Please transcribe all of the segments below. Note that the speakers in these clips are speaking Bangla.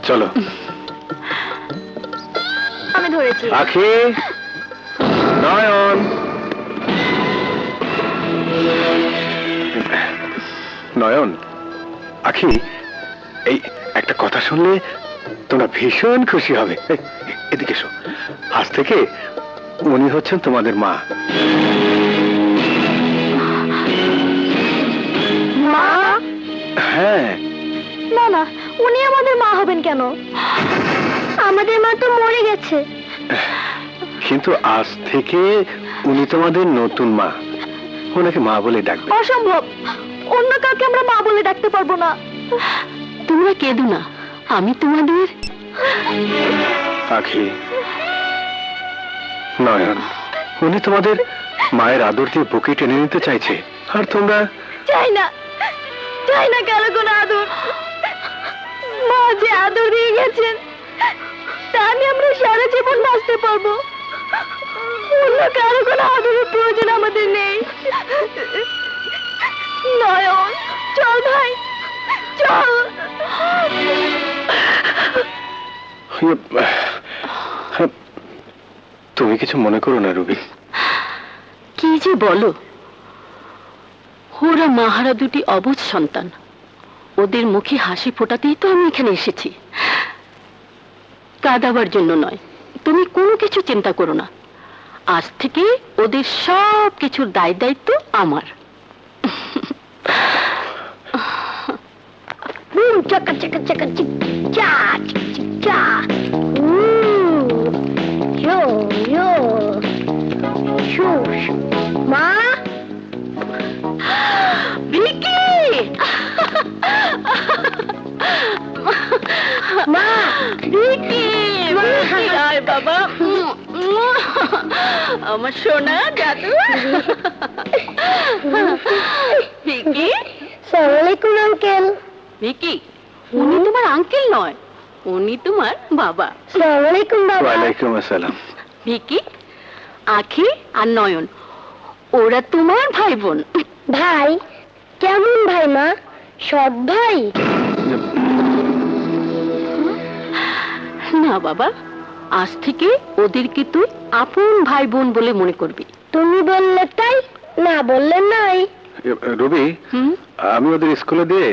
চলো। আমি ধরেছি। আখি, নয়ন। নয়ন, আখি, এই একটা কথা শুনলে তোমরা ভীষণ খুশি হবে। এদিকে এসো। আজ থেকে উনি হচ্ছেন তোমাদের মা। মা? হ্যাঁ। না না, উনি আমাদের মা হবেন কেন? আমাদের মা তো মরে গেছে। কিন্তু আজ থেকে উনি তোমাদের নতুন মা। ওনাকে মা বলে ডাকবে। অসম্ভব, অন্য কাউকে আমরা মা বলে ডাকতে পারবো না। তোমরা কেঁদো না, আমি তোমাদের। আখি, নয়ন, উনি তোমাদের মায়ের আদর দিয়ে বুকে টেনে নিতে চাইছে, আর তোমরা? চাই না, চাই না কারো কোনো আদর। মা যে আদর দিয়ে গেছেন তা নিয়ে আমরা সারা জীবন বাঁচতে পারবো। অন্য কারো কোনো আদরের প্রয়োজন আমাদের নেই। নয়ন, চল ভাই, চল। তুমি কিছু মনে করো না রুবি। কি যে বলো, ওরা মাহারা দুটি অবুঝ সন্তান। ওদের মুখে হাসি ফোটাতেই তো আমি এখানে এসেছি, কাঁদাবার জন্য নয়। তুমি কোনো কিছু চিন্তা করো না, আজ থেকে ওদের সব কিছুর দায় দায়িত্ব আমার। চাকা চাকা চাকা চিক চা চিক চিক চা। ইয়ো ইয়ো শুশ। মা, ভিকি! মা, ভিকি! ভিকি, আয় বাবা। আমার সোনা দাদু। ভিকি! আসসালামু আলাইকুম আঙ্কেল। ভিকি, উনি তোমার আঙ্কেল নয়, উনি তোমার বাবা। আসসালামু আলাইকুম বাবা। ওয়ালাইকুম আসসালাম। ভিকি, আখি আর নয়ন, ওরা তোমার ভাই বোন। ভাই? কেমন ভাই মা? সৎ ভাই? না বাবা, আজ থেকে ওদেরকে তুই আপন ভাই বোন বলে মনে করবি। তুমি বললে তাই, না বললে নাই। রবি, আমি ওদের স্কুলে দিয়ে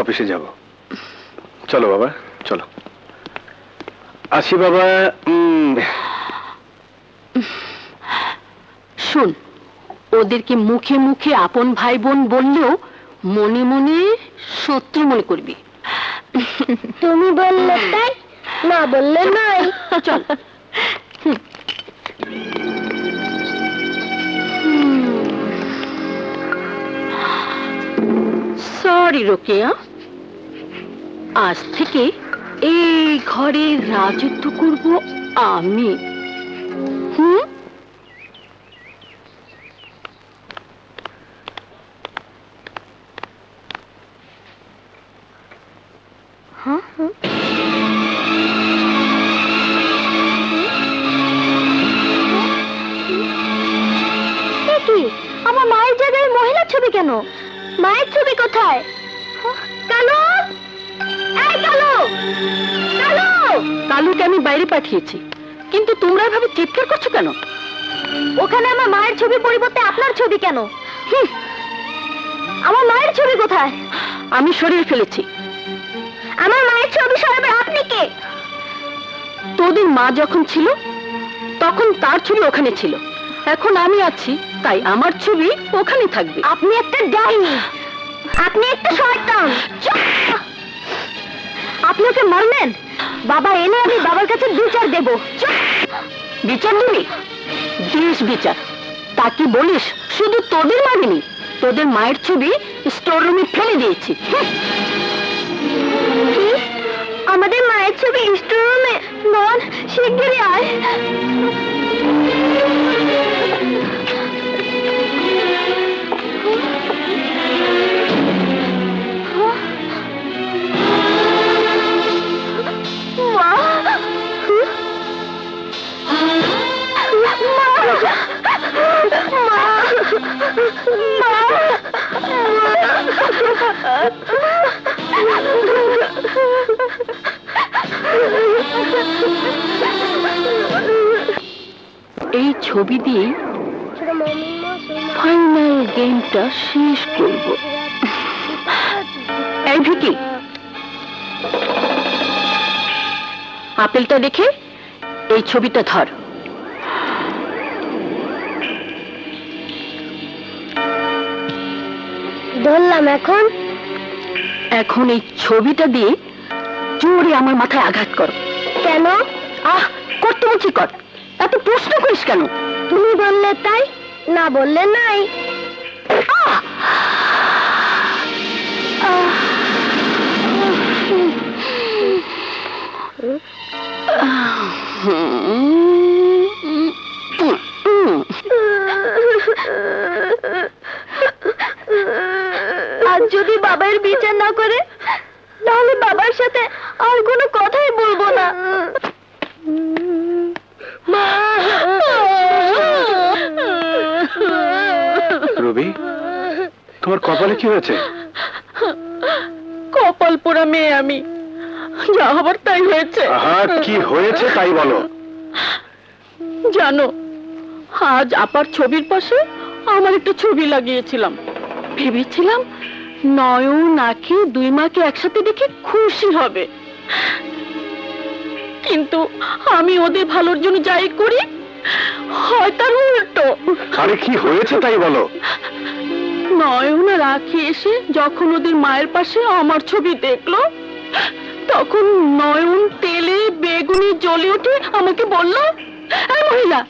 অফিসে যাব। চলো বাবা, চলো। আসি বাবা। শোন, ওদেরকে মুখে মুখে আপন ভাই বোন বললেও মনে মনে শত্রু মনে করবি। তুমি বললে তাই, না বললে নাই। চল। সরি রোকেয়া, আজ থেকে এই ঘরের রাজত্ব করব আমি। আমার মায়ের জায়গায় মহিলার ছবি কেন? মায়ের ছবি কোথায়? কালু, এই কালু, কালু! কালুকে আমি বাইরে পাঠিয়েছি, কিন্তু তোমরা এভাবে চিৎকার করছো কেন? ওখানে আমার মায়ের ছবি পরিবর্তে আপনার ছবি কেন? আমার মায়ের ছবি কোথায়? আমি সরিয়ে ফেলেছি। আমার মায়ের ছবি সরাবেন আপনি কে? তোদের মা যখন ছিল তখন তার ছবি ওখানে ছিল, এখন আমি আছি তাই আমার ছবি ওখানে থাকবে। আপনি একটা ডাইনি, আপনি একটা শয়তান। আপনি ওকে মারলেন, বাবা এলে আমি বাবার কাছে বিচার দেব। বিচার দিবি? দেশ বিচার তা কি বলিস? শুধু তোদের মারিনি, তোদের মায়ের ছবি স্টোর রুমে ফেলে দিয়েছি। আমাদের মায়ের ছবি স্টোর রুমে? নন, শিগগিরই আয়। এই ছবি দিয়ে ফাইনাল গেমটা শেষ করব। এই ভিকি, আপেলটা দেখে এই ছবিটা ধর। ধরলাম। এখন এখন এই ছবিটা দিয়ে জোরে আমার মাথায় আঘাত কর। কেন? করতে বলছি কর, এত প্রশ্ন করিস কেন? তুমি বললে তাই, না বললে নাই। আজ যদি বাবার বিচার না করে, তাহলে বাবার সাথে আর কোনো কথাই বলবো না। রবি, তোমার কপালে কি হয়েছে? কপাল পোড়া মেয়ে আমি, যা হবার তাই হয়েছে। কি হয়েছে তাই বলো। জানো, আজ আপার ছবির পাশে আমার একটা ছবি লাগিয়েছিলাম। ভেবেছিলাম নয়ন নাকি দুই মাকে একসাথে দেখে খুশি হবে, কিন্তু আমি ওদের ভালোর জন্য যাই করি হয় তার উল্টো। আরে কি হয়েছে তাই বলো। নয়ন আর আখি এসে যখন ওদের মায়ের পাশে আমার ছবি দেখলো, তখন নয়ন তেলে বেগুনি জ্বলে উঠে আমাকে বলল, এই মহিলা,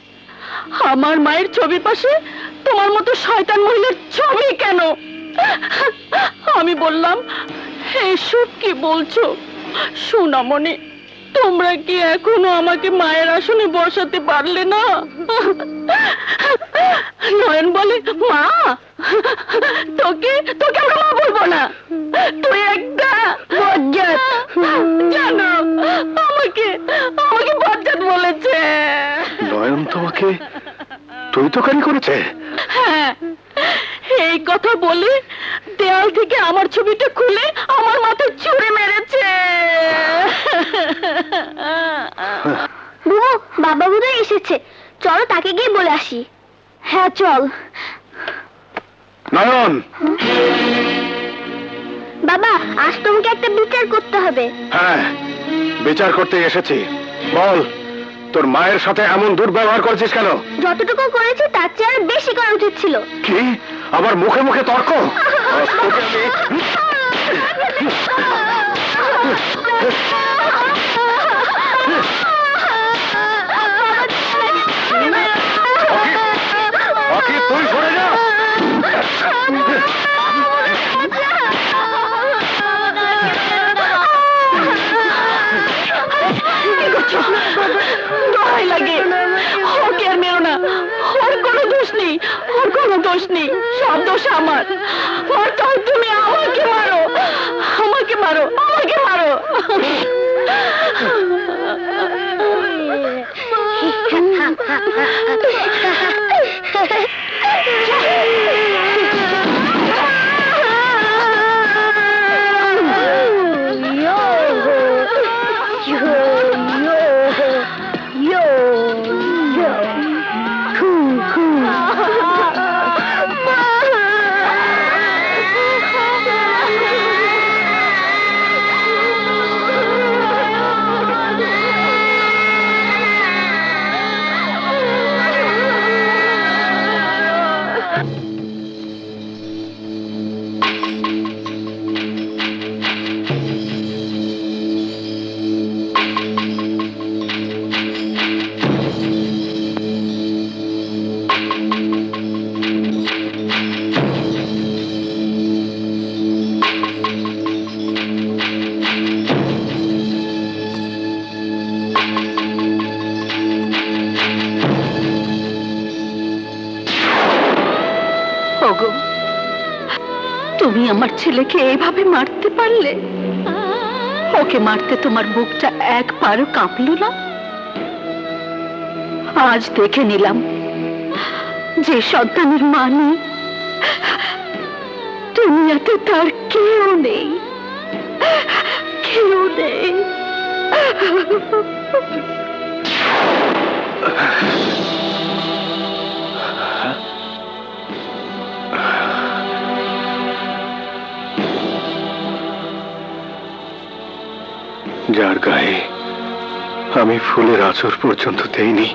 আমার মায়ের ছবির পাশে তোমার মতো শয়তান মহিলার ছবি কেন? আমি বললাম, এসব কি বলছো সোনামণি? তোমরা কি এখনো আমাকে মায়ের আসনে বসাতে পারলে না? নয়ন বলে, মা, তোকে তোকে আমরা মা বলবো না, তুই একটা বজ্জাত। জানো, আমাকে আমাকে বজ্জাত বলেছে। নয়ন তোমাকে তুই তোকারি করেছে? হ্যাঁ, এই কথা বলে দেয়াল থেকে আমার ছবিটা খুলে আমার মাথায় ছুঁড়ে মেরেছে। বুবু, বাবা বোধহয় এসেছে, চলো তাকে গিয়ে বলে আসি। হ্যাঁ চল। নয়ন! বাবা, আজ তোমাকে একটা বিচার করতে হবে। হ্যাঁ, বিচার করতে এসেছি। বল, তোর মায়ের সাথে এমন দুর্ব্যবহার করেছিস কেন? যতটুকু করেছি তার চেয়ে আর বেশি করা উচিত ছিল। কি? আবার মুখে মুখে তর্ক? তুই সরে যা। দোহাই লাগে, ওকে আর মেরো না। ওর কোনো দোষ নেই, ওর কোনো দোষ নেই, সব দোষ আমার। মারতে হয় তুমি আমাকে মারো, আমাকে মারো, আমাকে মারো। ওগো, তুমি আমার ছেলেকে এইভাবে মারতে পারলে? ওকে মারতে তোমার বুকটা একবারও কাঁপলো না? আজ দেখে নিলাম যে সন্তানের মা নেই, দুনিয়াতে তার কেউ নেই, কেউ নেই। যার গায়ে আমি ফুলের আঁচড় পর্যন্ত দেইনি,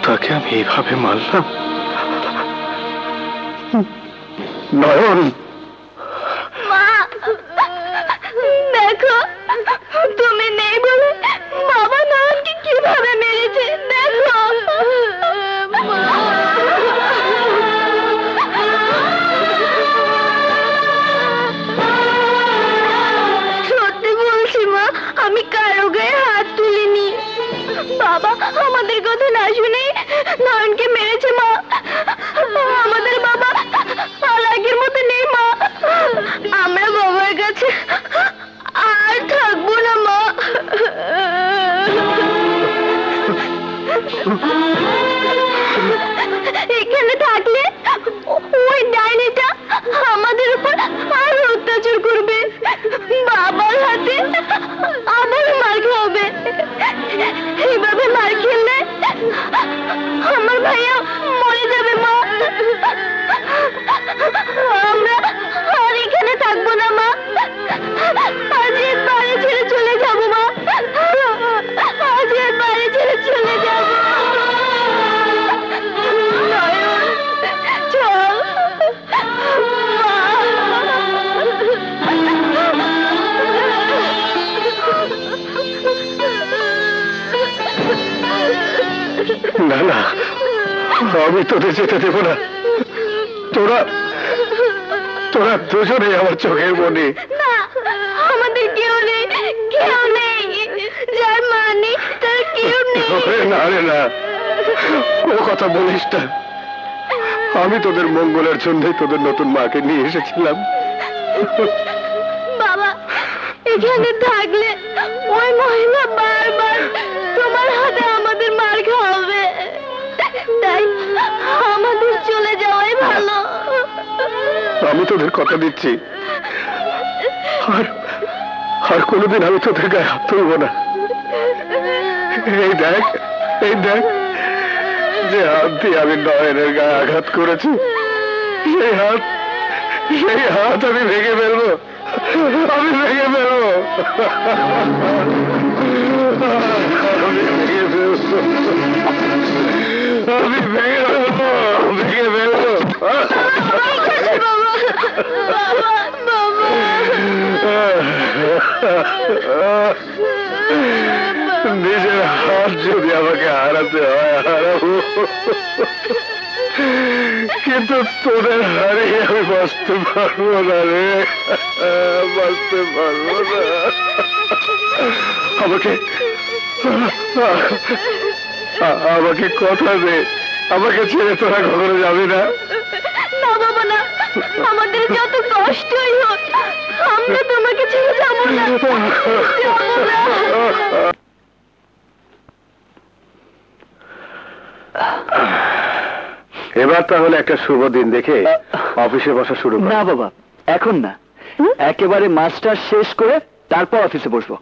তাকে আমি এইভাবে মারলাম। নয়ন, মা, দেখো তুমি নেই বলে বাবা নয়নকে কিভাবে মেরেছে দেখো। সত্যি বলছি মা, আমি কারো গায়ে হাত তুলিনি। বাবা আমাদের কথা না শুনে নয়নকে মেরেছে মা। আমাদের বাবা আর আগের মতো নেই মা। আমরা বাবার কাছে আর থাকবো না মা। এখানে থাকলে ওই ডাইনিটা আমাদের উপর আরো অত্যাচার করবে, বাবার হাতে আবার মার খাবে। এইভাবে মার খেলে আমার ভাইয়া মরে যাবে মা। আমরা আর এখানে থাকবো না মা। আজ এর বাড়ি ছেড়ে চলে যাবো মা। আজ এর বাড়ি ছেড়ে চলে যাবো। নয়ন, চল না না, আমি তোদের যেতে দেব না। তোরা তোরা দুজনেই আমার চোখের মনে। না, আমাদের কেউ নেই, কেউ নেই। যার মা নেই তার কেউ নেই। না রে না, ও কথা বলিস না। আমি তোদের মঙ্গলের জন্যই তোদের নতুন মাকে নিয়ে এসেছিলাম। বাবা, এখানে থাকলে ওই মহিলা বারবার তোমার হাতে আমাদের মার খাওয়াবে। তাই আমাদের চলে যাওয়াই ভালো। আমি তোদের কথা দিচ্ছি, আর আর কোনোদিন আমি তোদের গায়ে হাত তুলব না। এই দেখ, এই দেখ, যে হাত দিয়ে আমি নয়নের গায়ে আঘাত করেছি, সেই হাত আমি ভেঙে ফেলবো, আমি ভেঙে ফেলবো, আমি ভেঙে ফেলবো, আমি ভেঙে ফেলবো, ভেঙে ফেলবো। বাবা, বাবা, নিজের হাত যদি আমাকে হারাতে হয় হারাবো, কিন্তু তোদের হারিয়ে আমি বাঁচতে পারবো না রে, বাঁচতে পারবো না। আমাকে আমাকে কথা দে, আমাকে ছেড়ে তোরা কখনো যাবি না। না বাবা না, আমাদের যত কষ্টই হোক আমরা তোমাকে ছেড়ে যাবো না, যাবো না। এবার তাহলে একটা শুভ দিন দেখে অফিসে বসা শুরু কর। না বাবা, এখন না, একেবারে মাস্টার শেষ করে তারপর অফিসে বসবো।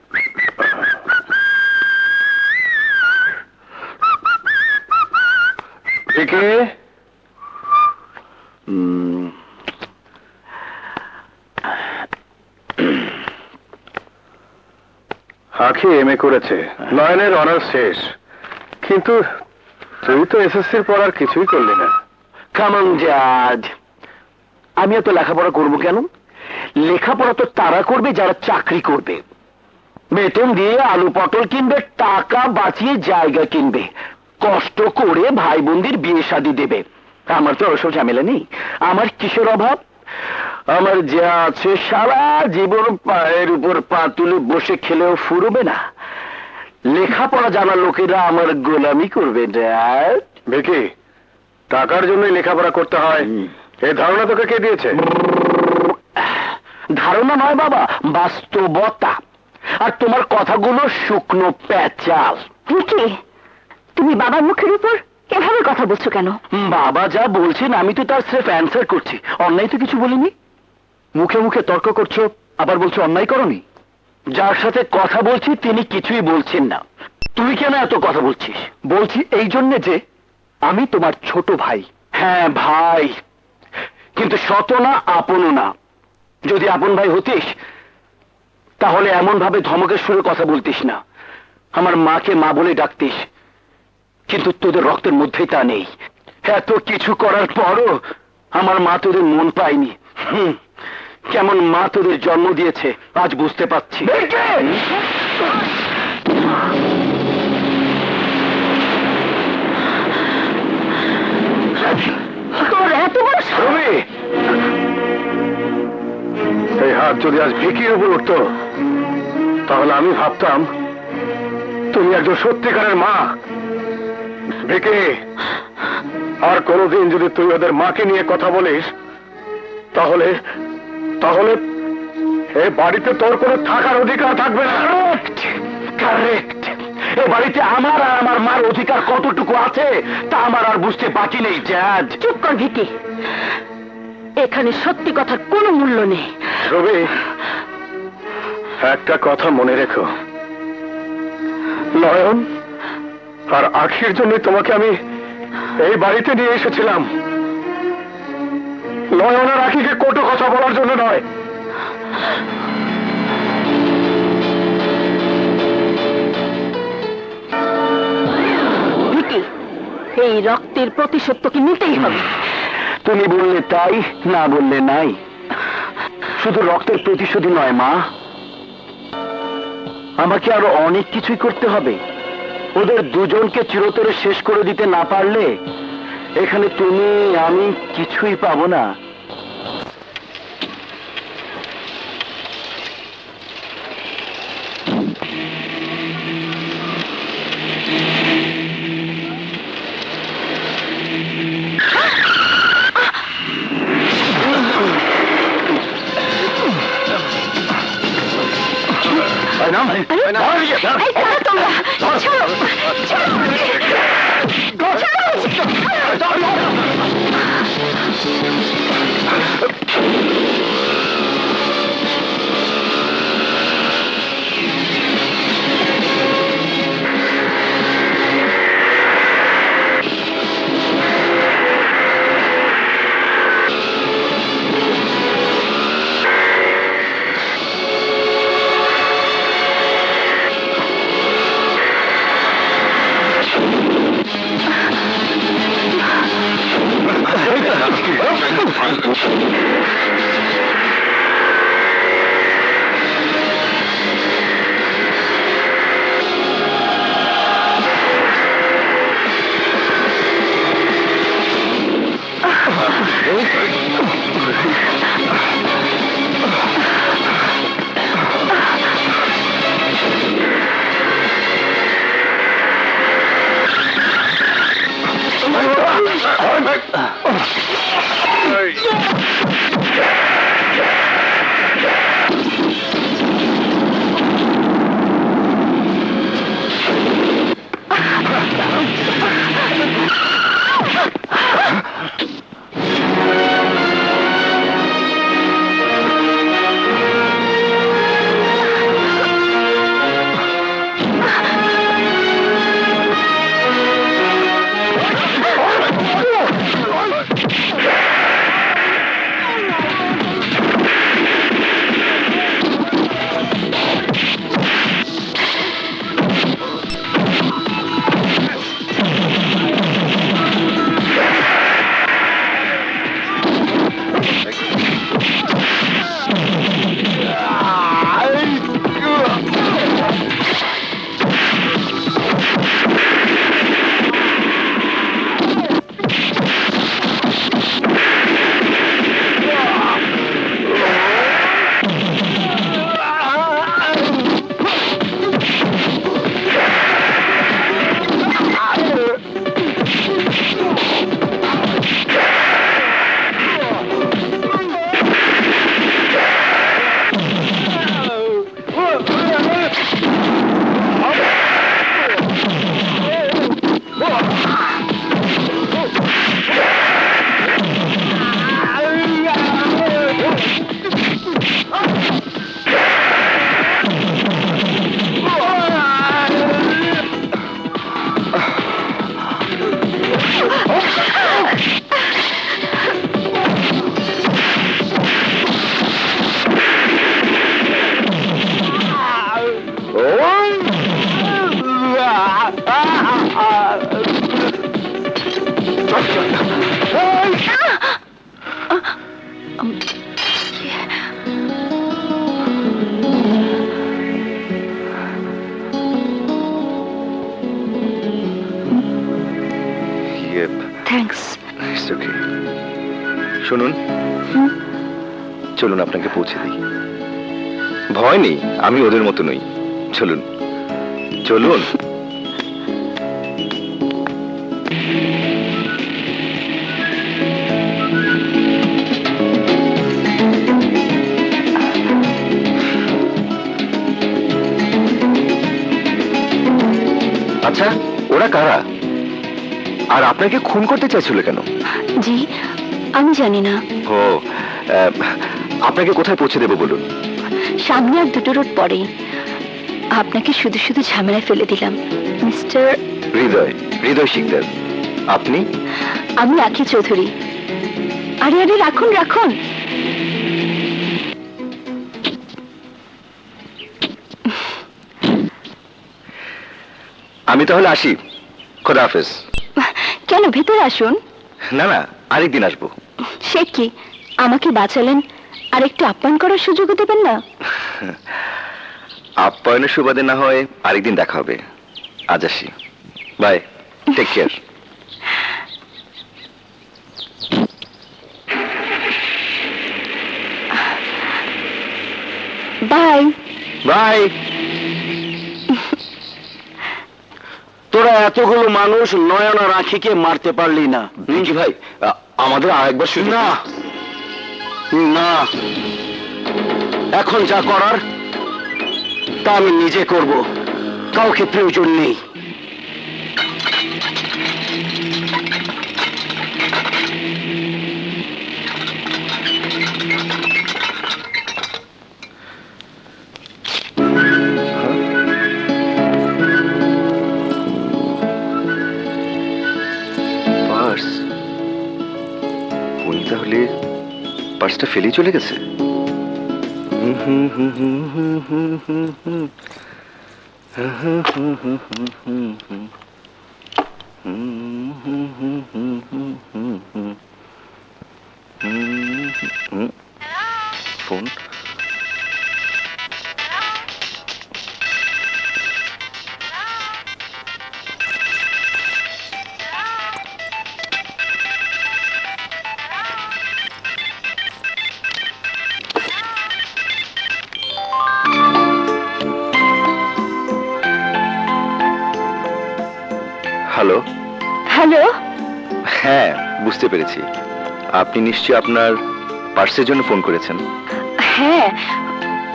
দেখে আখি এমএ করেছে, নয়নের অনার্স শেষ, কিন্তু তুই তো এসএসসির পর আর কিছুই করলি না। কামন জাজ, আমি এত লেখাপড়া করবো কেন? লেখাপড়া তো তারা করবে যারা চাকরি করবে, বেতন দিয়ে আলু পটল কিনবে, টাকা বাঁচিয়ে জায়গা কিনবে, কষ্ট করে ভাই বোনদের বিয়ে শাদী দেবে। আমার তো ওসব ঝামেলা নেই। আমার কিসের অভাব? আমার যা আছে সারা জীবন পায়ের উপর পা তুলে বসে খেলেও ফুরবে না। লেখাপড়া জানা লোকেরা আমার গোলামি করবে। ড্যাড, ভিকি, টাকার জন্যই লেখাপড়া করতে হয়, এই ধারণা তোকে কে দিয়েছে? ধারণা নয় বাবা, বাস্তবতা। আর তোমার কথাগুলো শুকনো প্যাচাল। কি তুমি বাবার মুখের উপর এভাবে কথা বলছো কেন? বাবা যা বলছেন আমি তো তার স্রেফ অ্যান্সার করছি, অন্যায় তো কিছু বলিনি। মুখে মুখে তর্ক করছো, আবার বলছো অন্যায় করনি। যার সাথে কথা বলছি তিনি কিছুই বলছেন না, তুই কেন এত কথা বলছিস? বলছি এই জন্যে যে আমি তোমার ছোট ভাই। হ্যাঁ ভাই, কিন্তু শত না আপনও না। যদি আপন ভাই হতিস তাহলে এমন ভাবে ধমকের সুরে কথা বলতিস না, আমার মাকে মা বলে ডাকতিস। কিন্তু তোদের রক্তের মধ্যেই তা নেই। এত কিছু করার পরও আমার মা তোদের মন পায়নি। কেমন মা তোদের জন্ম দিয়েছে আজ বুঝতে পারছি। তোর এত বড় সাহস! রবি, এই হাত যদি আজ ভিকির উপর উঠতো তাহলে আমি ভাবতাম তুমি একজন সত্যিকারের মা। ভিকি, আর কোনোদিন যদি তুই ওদের মাকে নিয়ে কথা বলিস তাহলে তাহলে এই বাড়িতে তোর কোনো থাকার অধিকার থাকবে না। কারেক্ট। এ বাড়িতে আমার আর আমার মার অধিকার কতটুকু আছে তা আমার আর বুঝতে বাকি নেই। জাজ, চুপ কর ভিকি, এখানে সত্যি কথার কোনো মূল্য নেই। রবি, একটা কথা মনে রেখো, নয়ন আর আখির জন্য তোমাকে আমি এই বাড়িতে নিয়ে এসেছিলাম। নয়ন আর আখিকে কটু কথা বলার জন্য নয়। ভিকি, এই রক্তের প্রতিশোধ তোকে নিতেই হবে। তুমি বললে তাই, না বললে নাই। শুধু রক্তের প্রতিশোধই নয় মা, আমাকে আরো অনেক কিছুই করতে হবে। ওদের দুজনকে চিরতরে শেষ করে দিতে না পারলে এখানে তুমি আমি কিছুই পাবো না। এই, ছাড়ো তোমরা! ছাড়ো! ছাড়ো! ছাড়ো! থ্যাঙ্কস। It's okay. শুনুন, চলুন আপনাকে পৌঁছে দিই। ভয় নেই, আমি ওদের মতো নই। চলুন চলুন। আচ্ছা, ওরা কারা? আর আপনাকে খুন করতে চাইছিল কেন? জি, আমি জানি না। ও, আপনাকে কোথায় পৌঁছে দেবো বলুন? সামনে আর 2 রোড পরেই। আপনাকে শুধু শুধু ঝামেলায় ফেলে দিলাম মিস্টার। হৃদয় শিকদার। আপনি? আমি আখি চৌধুরী। আরে আরে, রাখুন রাখুন। আমি তাহলে আসি। খোদা হাফেজ। কেন, ভেতরে আসুন। না না, আরেকদিন আসবো। সে কি, আমাকে বাঁচালেন, আর একটু আপ্যায়ন করার সুযোগও দেবেন না? আপ্যায়নের সুবাদে না হয় আরেকদিন দেখা হবে। আজ আসি। Bye, take care. Bye bye. তোরা এতগুলো মানুষ নয়ন আর আখিকে মারতে পারলি না। কি ভাই, আমাদের আরেকবার শুধু না না, এখন যা করার তা আমি নিজে করব, কাউকে প্রয়োজন নেই। পার্স। উনি তাহলে পার্সটা ফেলেই চলে গেছে। ফোন। হ্যালো। হ্যালো। হ্যাঁ, বুঝতে পেরেছি। আপনি নিশ্চয়ই আপনার পার্সের জন্য ফোন করেছেন। হ্যাঁ,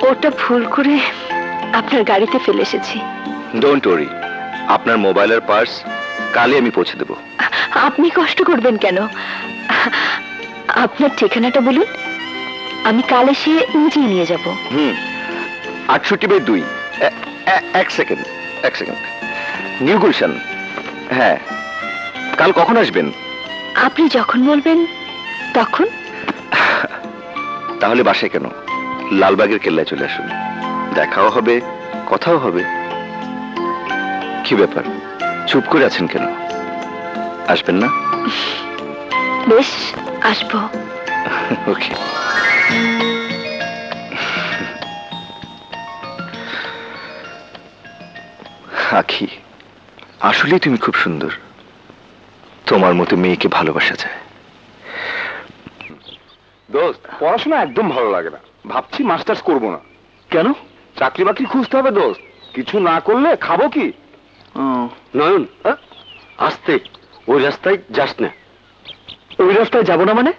ওটা ভুল করে আপনার গাড়িতে ফেলে এসেছি। ডোন্ট ওয়ারি, আপনার মোবাইল আর পার্স কালই আমি পৌঁছে দেব। আপনি কষ্ট করবেন কেন? আপনার ঠিকানাটা বলুন, আমি কাল এসে নিজেই নিয়ে যাব। 68/2। এক সেকেন্ড। নিউ গুলশান। হ্যাঁ, কাল কখন আসবেন? আপনি যখন বলবেন তখন। তাহলে বাসায় কেন, লালবাগের কেল্লায় চলে আসুন। দেখাও হবে, কথাও হবে। কি ব্যাপার, চুপ করে আছেন কেন? আসবেন না? বেশ, আসবো। ওকে। আখি, আসলে তুমি খুব সুন্দর। তোমার মতো মেয়েকে ভালোবাসা যায়। দোস্ত, পড়াশোনা একদম ভালো লাগে না, ভাবছি মাস্টার্স করব না। কেন? চাকরি বাকরি খুঁজতে হবে দোস্ত, কিছু না করলে খাবো কি? নয়ন, আস্তে, ওই রাস্তায় যাস না। ওই রাস্তায় যাব না মানে?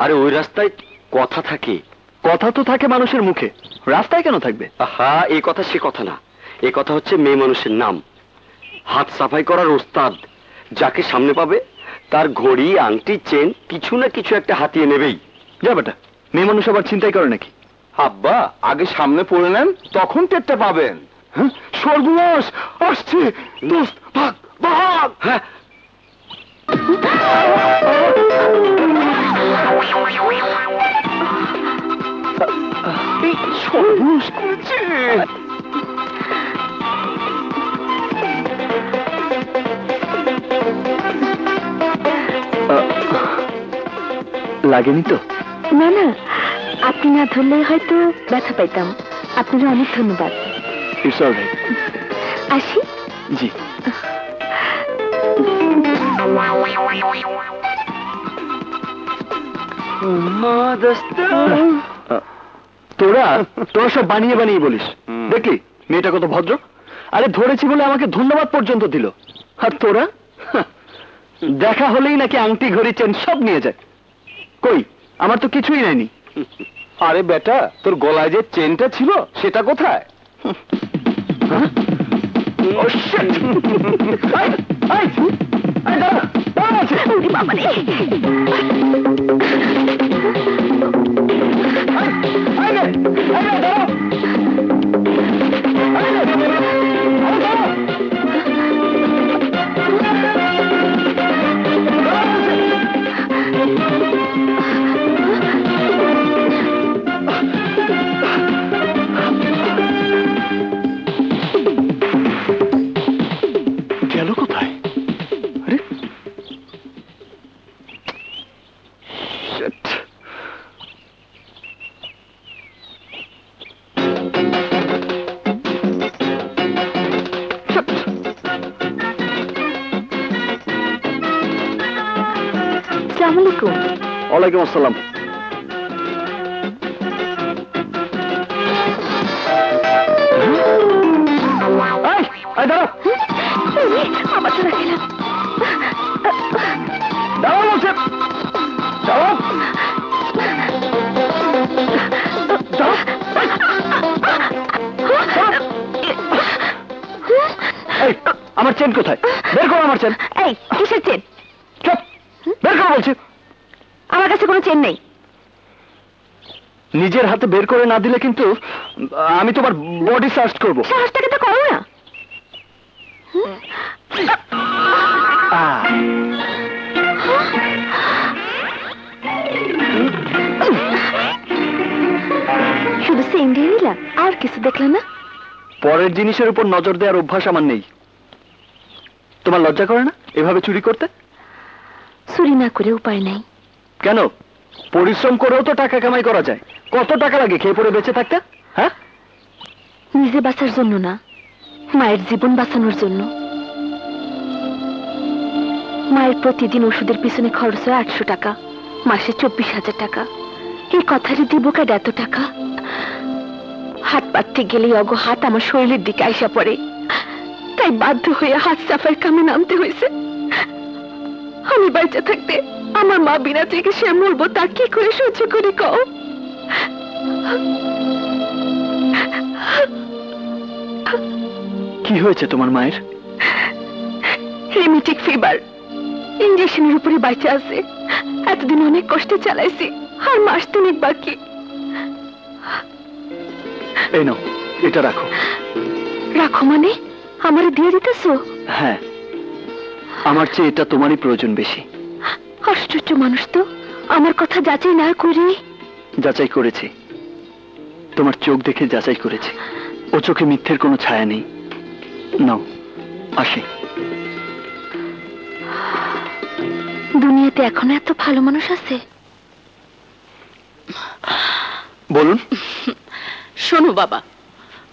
আরে ওই রাস্তায় কথা থাকে। কথা তো থাকে মানুষের মুখে, রাস্তায় কেন থাকবে? আহা, এই কথা সে কথা না। এই কথা হচ্ছে মেয়ে মানুষের নাম। হাত সাফাই করার ওস্তাদ যাকে সামনে পাবে তার ঘড়ি, আংটি, চেন কিছু না কিছু একটা হাতিয়ে নেবেই। যা বেটা, মেয়ে মানুষ আবার চিন্তাই করে নাকি? আব্বা, আগে সামনে পড়ে নেন, তখন টেরটা পাবেন। সর্বনাশ, আসছে দোস্ত, ভাগ ভাগ। হ্যাঁ, সর্বনাশ করেছে। লাগেনি তো? না না, আপনি না ধরলে হয়তো ব্যথা পাইতাম। আপনাকে অনেক ধন্যবাদ। It's alright. আসি। জি। তোরা তোরা সব বানিয়ে বানিয়ে বলিস। দেখলি মেয়েটা কত ভদ্র। আরে ধরেছি বলে আমাকে ধন্যবাদ পর্যন্ত দিল। আর তোরা দেখা হলেই নাকি আংটি ঘড়ি চেন সব নিয়ে যায়। কই আমার তো কিছুই নেয়নি। আরে বেটা, তোর গলায় যে চেনটা ছিল সেটা কোথায়? ও শিট! এই, এই, এই দাঁড়া, দাঁড়া বলছি। ওরে বাবা রে! এই নে, দাঁড়া। এই নে, দাঁড়া। গেল কোথায়? আরে Shit! আসসালামু আলাইকুম। ওয়ালাইকুম আসসালাম। এই, এই দাঁড়া। ওরে, আবার তো রাখিলাম। দাঁড়া বলছে। দাঁড়া। দাঁড়া। এই, আমার চেন কোথায়? বের করো আমার চেন। এই, কিসের চেন? চুপ, বের করো বলছি। আমার কাছে কোনো চেন নেই। নিজের হাতে বের করে না দিলে কিন্তু আমি তোমার বডি সার্চ করবো। সাহসটাকে তো করো না। আহ, শুধু চেন দিয়ে নিলাম, আর কিছু দেখলাম না? পরের জিনিসের উপর নজর দেওয়ার অভ্যাস আমার নেই। তোমার লজ্জা করে না এভাবে চুরি করতে? চুরি না করে উপায় নাই। কেন? পরিশ্রম করেও তো টাকা কামাই করা যায়। কত টাকা লাগে খেয়ে পড়ে বেঁচে থাকতে? হ্যাঁ, নিজে বাঁচার জন্য না, মায়ের জীবন বাঁচানোর জন্য। মায়ের প্রতিদিন ওষুধের পিছনে খরচ হয় 800 টাকা, মাসে 24,000 টাকা। এই কথারই দিব কার এত টাকা? হাত পাততে গেলেই অগো হাত আমার শরীরের দিকে আইসা পড়ে, তাই বাধ্য হয়ে হাত সাফার কামে নামতে হয়েছে। আমি বাইচা থাকতে আমার মা বিনা চিকিৎসায় মরবো, তা কি করে সহ্য করি কও? কি হয়েছে তোমার মায়ের? রেমিটিক ফিভার, ইঞ্জেকশনের উপরে বাইচা আছে। এতদিন অনেক কষ্টে চালাইছি, আর মাস তিনেক বাকি। এই নাও, এটা রাখো। রাখো মানে? আমারে দিয়ে দিতেছো? হ্যাঁ, আমার চেয়ে এটা তোমারই প্রয়োজন বেশি। আশ্চর্য মানুষ তো, আমার কথা যাচাই না করি। যাচাই করেছি, তোমার চোখ দেখে যাচাই করেছি। ও চোখে মিথ্যের কোনো ছায়া নেই। নাও, আসি। দুনিয়াতে এখনো এত ভালো মানুষ আছে? বলুন। শোনো বাবা,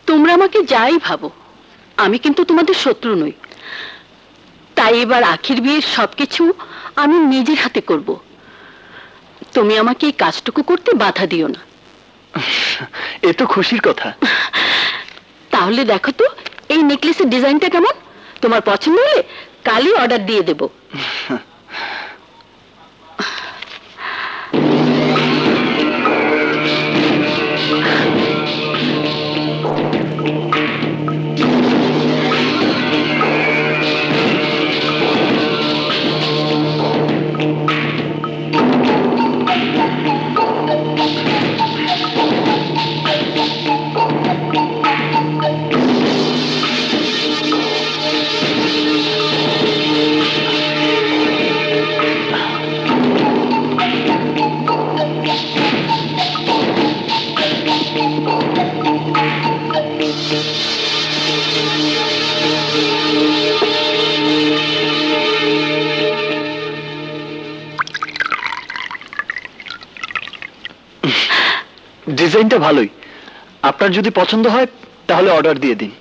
তোমরা আমাকে যাই ভাবো, আমি কিন্তু তোমাদের শত্রু নই। তাই এবার আখির বিয়ের সবকিছু আমি নিজের হাতে করব। তুমি আমাকে এই কাজটুকু করতে বাধা দিও না। এ তো খুশির কথা। তাহলে দেখো তো এই নেকলেসের ডিজাইনটা কেমন? তোমার পছন্দ হলে কালই অর্ডার দিয়ে দেব। ডিজাইনটা ভালোই। আপনার যদি পছন্দ হয় তাহলে অর্ডার দিয়ে দিন।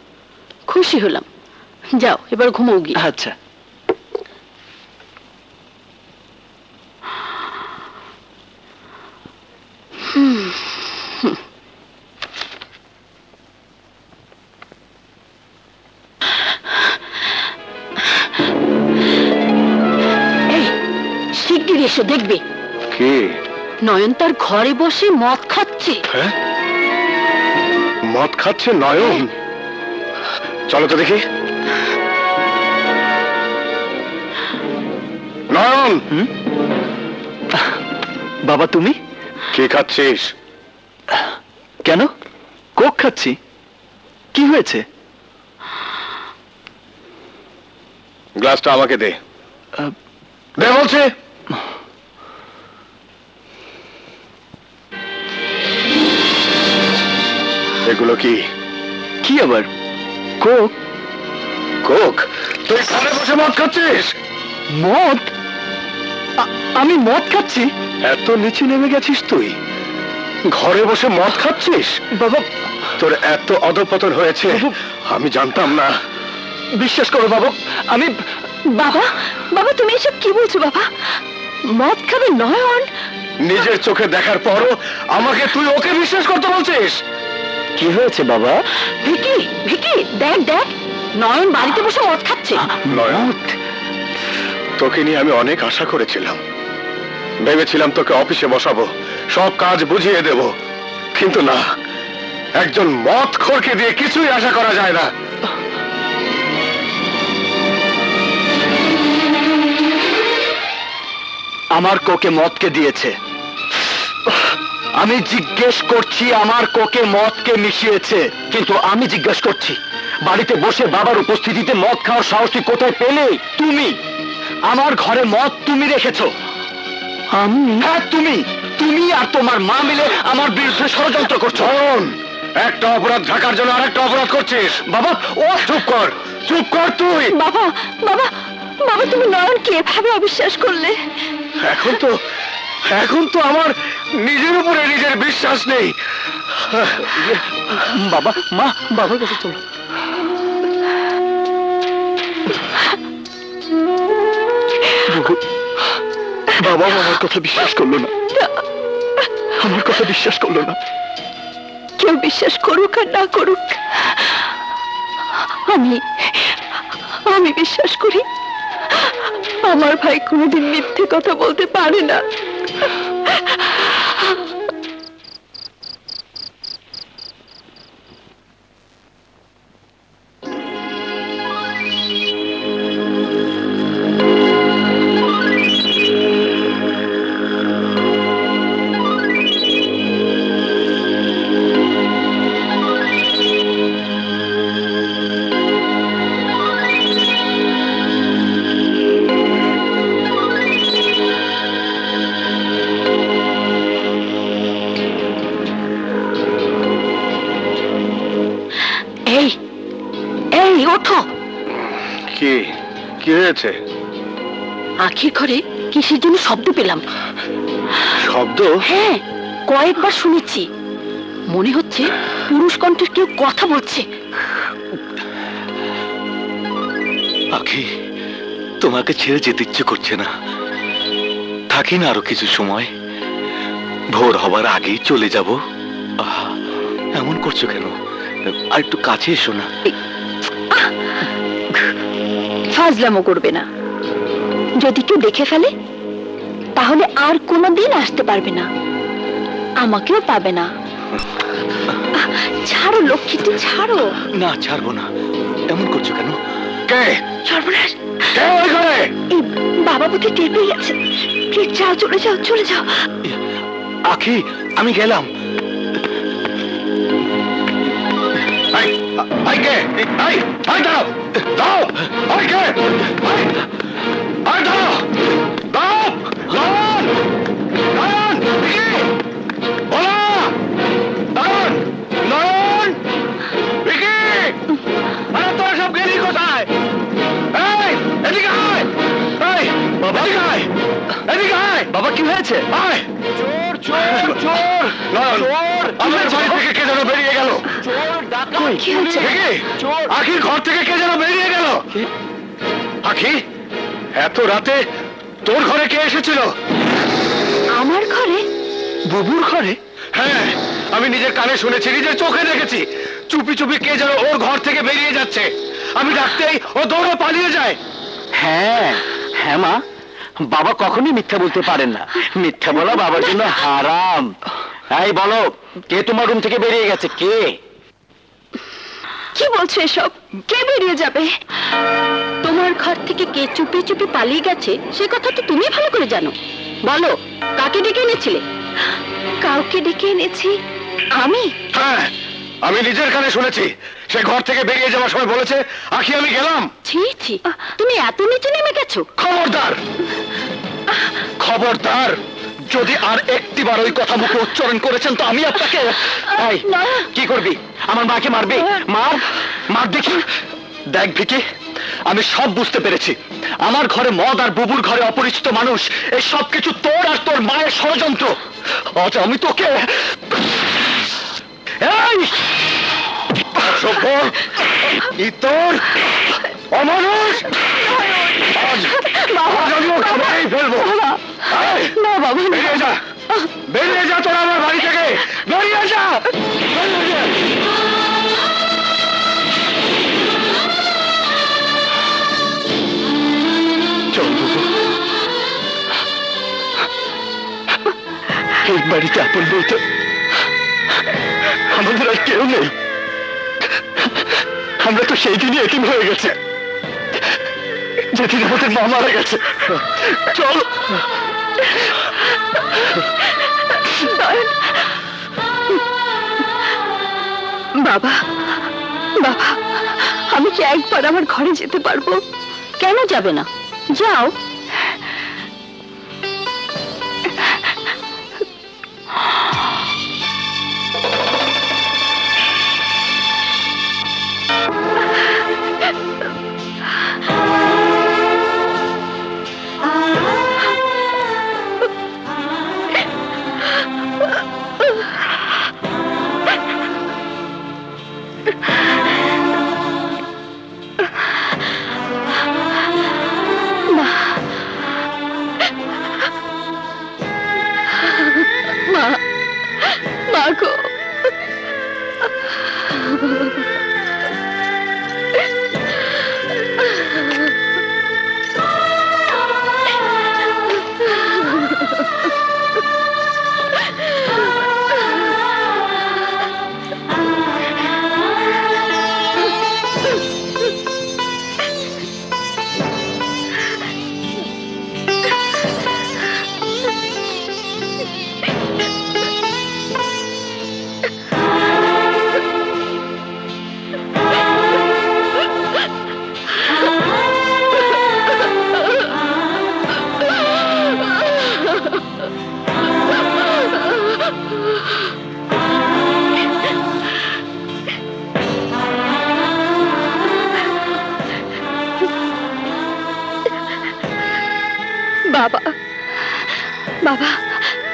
খুশি হলাম। যাও এবার ঘুমোও গিয়ে। আচ্ছা। এই শিগগির এসো, দেখবে কি? নয়ন তার ঘরে বসে মদ খাচ্ছে। হ্যাঁ, মদ খাচ্ছে নয়ন? চলো তো দেখি। নয়ন, বাবা তুমি কি খাচ্ছিস? কেন? কোক খাচ্ছি। কি হয়েছে? গ্লাসটা আমাকে দে। দে বলছে। এগুলো কি? কি আবার? কোক। কোক? তুই ঘরে বসে মদ খাচ্ছিস? মদ? আমি মদ খাচ্ছি? এত নিচে নেমে গেছিস তুই? ঘরে বসে মদ খাচ্ছিস? বাবা, তোর এত অধঃপতন হয়েছে আমি জানতাম না। বিশ্বাস করো বাবা, আমি... বাবা, বাবা তুমি এসব কি বলছো বাবা? মদ খাবে নয়ন? নিজের চোখে দেখার পরও আমাকে তুই ওকে বিশ্বাস করতে বলছিস? কি হয়েছে বাবা? ভিকি, ভিকি দেখ দেখ, নয়ন বাড়িতে বসে মদ খাচ্ছে। নয়ন, তোকে নিয়ে আমি অনেক আশা করেছিলাম। ভেবেছিলাম তোকে অফিসে বসাবো, সব কাজ বুঝিয়ে দেব, কিন্তু না, একজন মদখোরকে দিয়ে কিছুই আশা করা যায় না। আমার কোকে মদকে দিয়েছে। আমি জিজ্ঞেস করছি আমার কোকে মদকে মিশিয়েছে, কিন্তু আমি জিজ্ঞেস করছি বাড়িতে বসে বাবার উপস্থিতিতে মদ খাওয়ার সাহস তুই কোথায় পেলে? তুমি আমার ঘরে মদ তুমি রেখেছো। আমি? হ্যাঁ তুমি, তুমি আর তোমার মা মিলে আমার বিরুদ্ধে ষড়যন্ত্র করছো। শোন, একটা অপরাধ ঢাকার জন্য আরেকটা অপরাধ করছিস। বাবা, ও চুপ কর, চুপ কর তুই। বাবা, বাবা, বাবা তুমি নয়নকে এভাবে অবিশ্বাস করলে? এখন তো আমার নিজের উপরে নিজের বিশ্বাস নেই। বাবা, মা, বাবার কাছে চলো। বাবা আমার কথা বিশ্বাস করলো না, আমার কথা বিশ্বাস করলো না। কেউ বিশ্বাস করুক আর না করুক, আমি বিশ্বাস করি আমার ভাই কোনোদিন মিথ্যে কথা বলতে পারে না। এই ওঠো। কি কি হয়েছে? আখির ঘরে কিসের জন্য শব্দ পেলাম। শব্দ? হ্যাঁ, কয়েকবার শুনেছি, মনে হচ্ছে পুরুষ কণ্ঠের কেউ কথা বলছে। আখি, তোমাকে ছেড়ে যেতে ইচ্ছে করছে না। থাকি না আরো কিছু সময়, ভোর হবার আগেই চলে যাব। এমন করছো কেন? আর একটু কাছে এসো না। ফাজলামো করবে না, যদি কেউ দেখে ফেলে তাহলে আর কোনোদিন আসতে পারবে না, আমাকেও পাবে না। ছাড়ো লক্ষ্মীটি, ছাড়ো। না, ছাড়বো না। এমন করছো কেন? কে? সর্বনাশ, কে ওই ঘরে? এই বাবা বুদ্ধি টের পেয়ে গেছে। প্লিজ যাও, চলে যাও, চলে যাও। আখি, আমি গেলাম। কে? দাও দাও, কে? দাও দাও, নয়ন, নয়ন, ভোলা, নয়ন, নয়ন, ভিকি, আরে তোরা সব গেলি কোথায়? এই, এদিকে আয়, এই, বাবা, এদিকে আয়, এদিকে আয়। বাবা কি হয়েছে? আয়। চোর, চোর, চোর, নয়ন, চোর! আমার বাড়ি থেকে কে যেন বেরিয়ে গেল। চোর, ডাকাত, কি হয়েছে? ভিকি, চোর! আখির ঘর থেকে কে যেন বেরিয়ে গেল। আখি, এত রাতে তোর ঘরে কে এসেছিল? আমার ঘরে? বুবুর ঘরে? হ্যাঁ, আমি নিজের কানে শুনেছি, নিজের চোখে দেখেছি। চুপি চুপি কে যেন ওর ঘর থেকে বেরিয়ে যাচ্ছে। আমি ডাকতেই ও দৌড়ে পালিয়ে যায়। হ্যাঁ হ্যাঁ মা, বাবা কখনোই মিথ্যা বলতে পারেন না। মিথ্যা বলা বাবার জন্য হারাম। এই বলো, কে তোমার রুম থেকে বেরিয়ে গেছে? কে? কি বলছো এসব? কে বেরিয়ে যাবে? তোমার ঘর থেকে কে চুপি চুপি পালিয়ে গেছে সে কথা তো তুমি ভালো করে জানো। বলো, কাকে ডেকে এনেছিলে? কাউকে ডেকে এনেছি আমি? হ্যাঁ, আমি নিজের কানে শুনেছি। সে ঘর থেকে বেরিয়ে যাওয়ার সময় বলেছে, আখি আমি গেলাম। ছি ছি, তুমি এত নিচে নেমে গেছো? খবরদার, খবরদার, যদি আর একটিবার ওই কথা মুখে উচ্চারণ করেছেন তো আমি আপনাকে। এই, কি করবি? আমার মাকে মারবি? মার, মার দেখি। দেখ ভিকি, আমি সব বুঝতে পেরেছি। আমার ঘরে মদ আর বুবুর ঘরে অপরিচিত মানুষ, এই সব কিছু তোর আর তোর মায়ের ষড়যন্ত্র। আজ আমি তোকে এই অসভ্য, ইতর, অমানুষ, আজ আমি ওকে মেরেই ফেলবো। এই, না বাবা, বেরিয়ে যা, বেরিয়ে যা তোরা আমার বাড়ি থেকে, বেরিয়ে যা, বেরিয়ে যা। চল বুবু, এই বাড়িতে আপন বলতে আমাদের আর কেউ নেই। আমরা তো সেই দিনই এতিম হয়ে গেছে, যেদিন আমাদের মা মারা গেছে। চল। বাবা, বাবা, আমি কি একবার আমার ঘরে যেতে পারবো? কেন যাবে না? যাও। মা গো, বাবা, বাবা,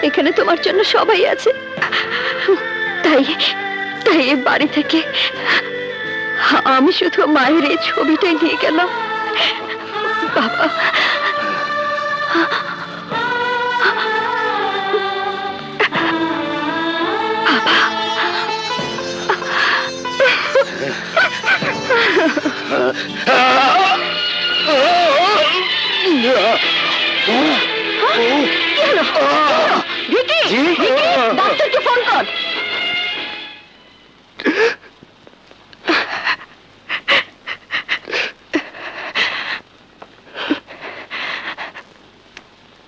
এখানে তোমার জন্য সবাই আছে। তাই তাই এই বাড়ি থেকে আমি শুধু মায়ের এই ছবিটাই নিয়ে গেলাম। বাবা, ডাক্তারকে ফোন কর।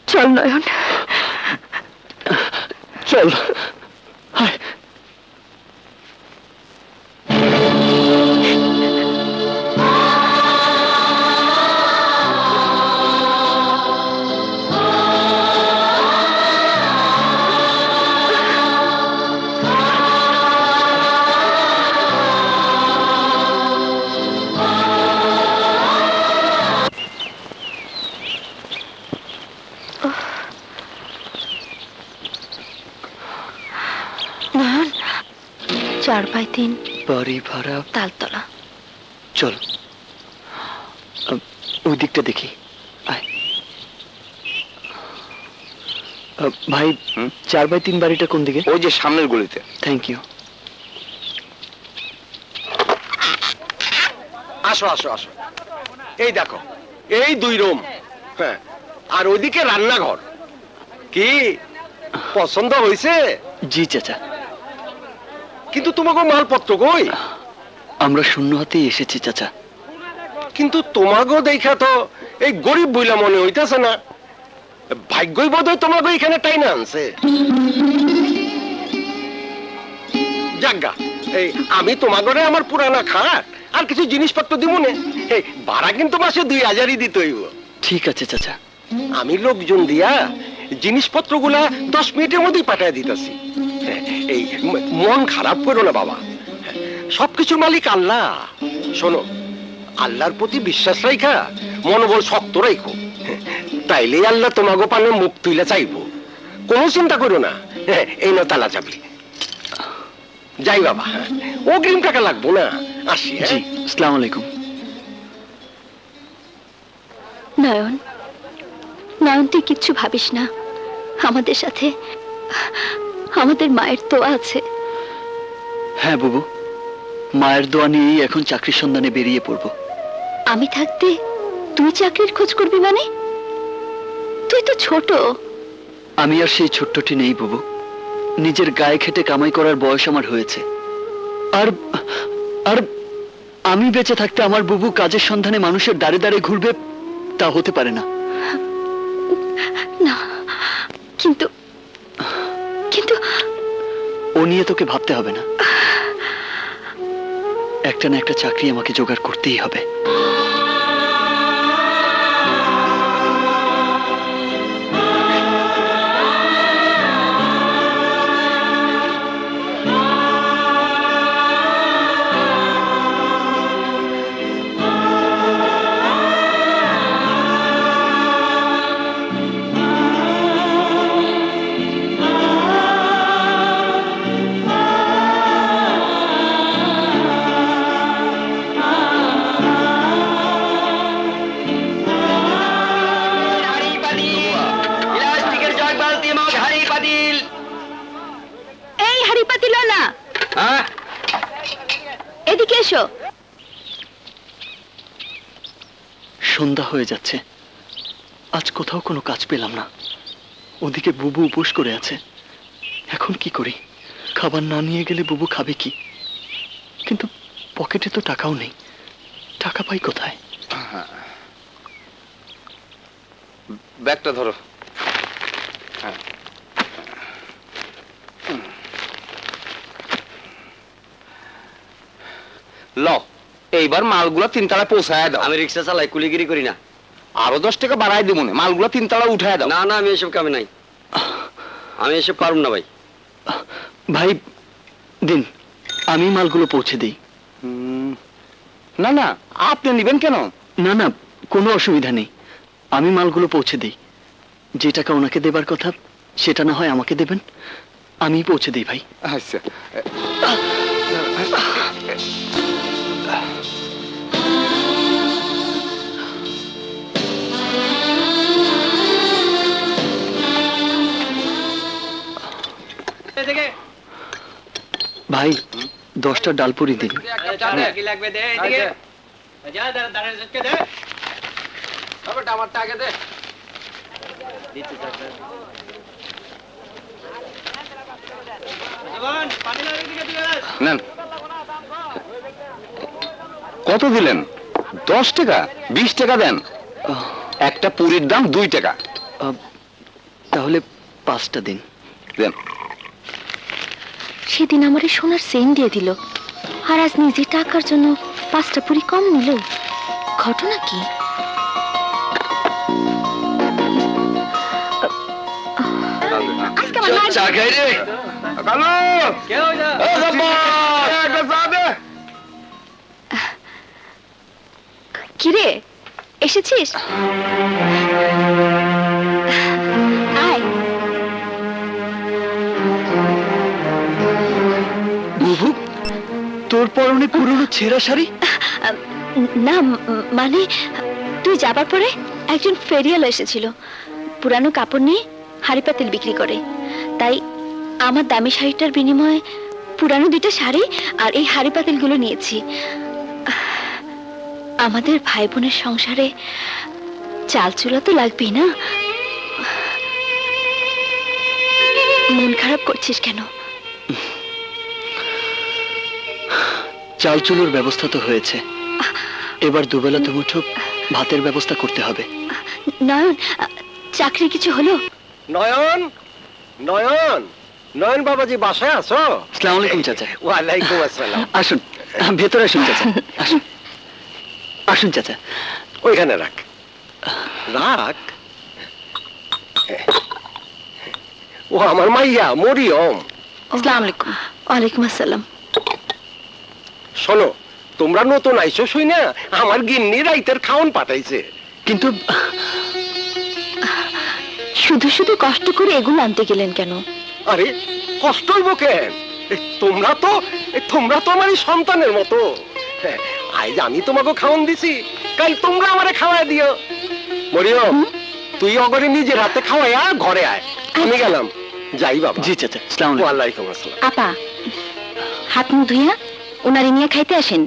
চল নয়ন, চল। নয়ন, 4x3 বাড়ি ভাড়া তালতলা। চল, ওই দিকটা দেখি। আয়। ভাই, হুম? 4x3 বাড়িটা কোন দিকে? ওই যে সামনের গলিতে। Thank you. আসো আসো আসো, এই দেখো, এই 2 রুম, হ্যাঁ, আর ওইদিকে রান্নাঘর। কি পছন্দ হয়েছে? জি চাচা, কিন্তু তোমাকে মালপত্র কই? আমরা শূন্য হাতেই এসেছি চাচা। কিন্তু তোমাকে দেখা তো এই গরিব বইলা মনে হইতাছে না। ভাগ্যই বোধহয় তোমাকে এখানে টাইনা আনছে। জাগা, এই আমি তোমাকে আমার পুরানা খাট আর কিছু জিনিসপত্র দিব না। এই ভাড়া কিন্তু মাসে 2000ই দিতে হইব। ঠিক আছে চাচা। আমি লোকজন দিয়া জিনিসপত্রগুলা 10 মিনিটের মধ্যেই পাঠিয়ে দিতেছি। এই মন খারাপ করো না বাবা, সবকিছুর মালিক আল্লাহ। শোনো, আল্লাহর প্রতি বিশ্বাস রাখা মনোবল শক্ত রাখো, তাইলে আল্লাহ তোমাকে পানে মুখ তুইলে চাইবো। কোনো চিন্তা করো না। এই না তালা যাবি, যাই বাবা। অগ্রিম টাকা লাগবো না, আসি। জি, আসসালামু আলাইকুম। নয়ন, নয়ন তুই কিচ্ছু ভাবিস না, আমাদের সাথে আমাদের মায়ের দোয়া আছে। হ্যাঁ বুবু, মায়ের দোয়া নিয়েই এখন চাকরির সন্ধানে বেরিয়ে পড়বো। আমি থাকতে তুই চাকরির খোঁজ করবি মানে? তুই তো ছোট। আমি আর সেই ছোট্টটি নেই বুবু, নিজের গায়ে খেটে কামাই করার বয়স আমার হয়েছে। আর আর আমি বেঁচে থাকতে আমার বুবু কাজের সন্ধানে মানুষের দাঁড়ে দাঁড়ে ঘুরবে, তা হতে পারে না। না, কিন্তু কিন্তু ও নিয়ে তোকে ভাবতে হবে না, একটা না একটা চাকরি আমাকে জোগাড় করতেই হবে। এই হাড়ি পাতিল না, এদিকে এসো। সন্ধ্যা হয়ে যাচ্ছে, আজ কোথাও কোনো কাজ পেলাম না। ওদিকে বুবু উপোস করে আছে, এখন কি করি? খাবার না নিয়ে গেলে বুবু খাবে কি? কিন্তু পকেটে তো টাকাও নেই, টাকা পাই কোথায়? ব্যাগটা ধরো। ল, এইবার মালগুলা 3 তলায় পৌঁছায় দাও। আমি রিক্সা চালাই, কুলিগিরি করি না। আরো 10 টাকা বাড়াই দিব, মালগুলা 3 তলায় উঠায় দাও। না না, আমি এসব কামে নাই, আমি এসব পারব না ভাই। ভাই দিন, আমি মালগুলো পৌঁছে দিই। না না, আপনি নিবেন কেন? না না, কোনো অসুবিধা নেই, আমি মালগুলো পৌঁছে দিই। যে টাকা ওনাকে দেবার কথা সেটা না হয় আমাকে দেবেন, আমি পৌঁছে দিই ভাই। আচ্ছা, ভাই 10টা ডালপুরি দিন। নেন। কত দিলেন? 10 টাকা? 20 টাকা দেন। একটা পুরির দাম 2 টাকা। তাহলে 5টা দিন। দেন। সেদিন আমার সোনার চেইন দিয়ে দিল, আর আজ নিজে টাকার জন্য 5টা পুরি কম নিল। ঘটনা কি? চা খাই রে। কিরে, এসেছিস? আয়। বুবু, তোর পরনে পুরনো ছেঁড়া শাড়ি? না, মানে তুই যাবার পরে একজন ফেরিয়াল এসেছিল, পুরানো কাপড় নিয়ে হাড়ি পাতিল বিক্রি করে, তাই আমার দামি শাড়িটার বিনিময়ে পুরানো 2টা শাড়ি আর এই হাড়ি পাতিল গুলো নিয়েছি। আমাদের ভাই বোনের সংসারে চাল চুলা তো লাগবেই না। মন খারাপ করছিস কেন? চাল চুলোর ব্যবস্থা তো হয়েছে, এবার দুবেলা দুমুঠো ভাতের ব্যবস্থা করতে হবে। নয়ন, চাকরি কিছু হলো? নয়ন, নয়ন, নয়ন বাবাজি বাসায় আছো? আসসালামু আলাইকুম চাচা। ওয়ালাইকুম আসসালাম। আসুন, ভেতরে আসুন চাচা, আসুন আসুন চাচা। ওইখানে রাখ, রাখ। ও আমার মাইয়া মরিয়ম। আসসালামু আলাইকুম। ওয়ালাইকুম আসসালাম। শোনো, তোমরা নতুন আইছো শুই না, আমার গিন্নি রাইতের খাওন পাঠাইছে। কিন্তু শুধু শুধু কষ্ট করে এগুলো আনতে গেলেন কেন? আরে কষ্ট হইব কেন? তোমরা তো আমার এই সন্তানের মতো। আজ আমি তোমাকে খাওন দিছি, কাল তোমরা আমারে খাওয়াই দিও। মরিয়ম, তুই অগরে নিজের হাতে খাওয়াইয়া ঘরে আয়। আমি গেলাম, যাই বাবা। জি চাচা, আসসালামু আলাইকুম। ওয়ালাইকুম আসসালাম। আপা, হাত মুখ ধুইয়া ওনারে নিয়ে খাইতে আসেন।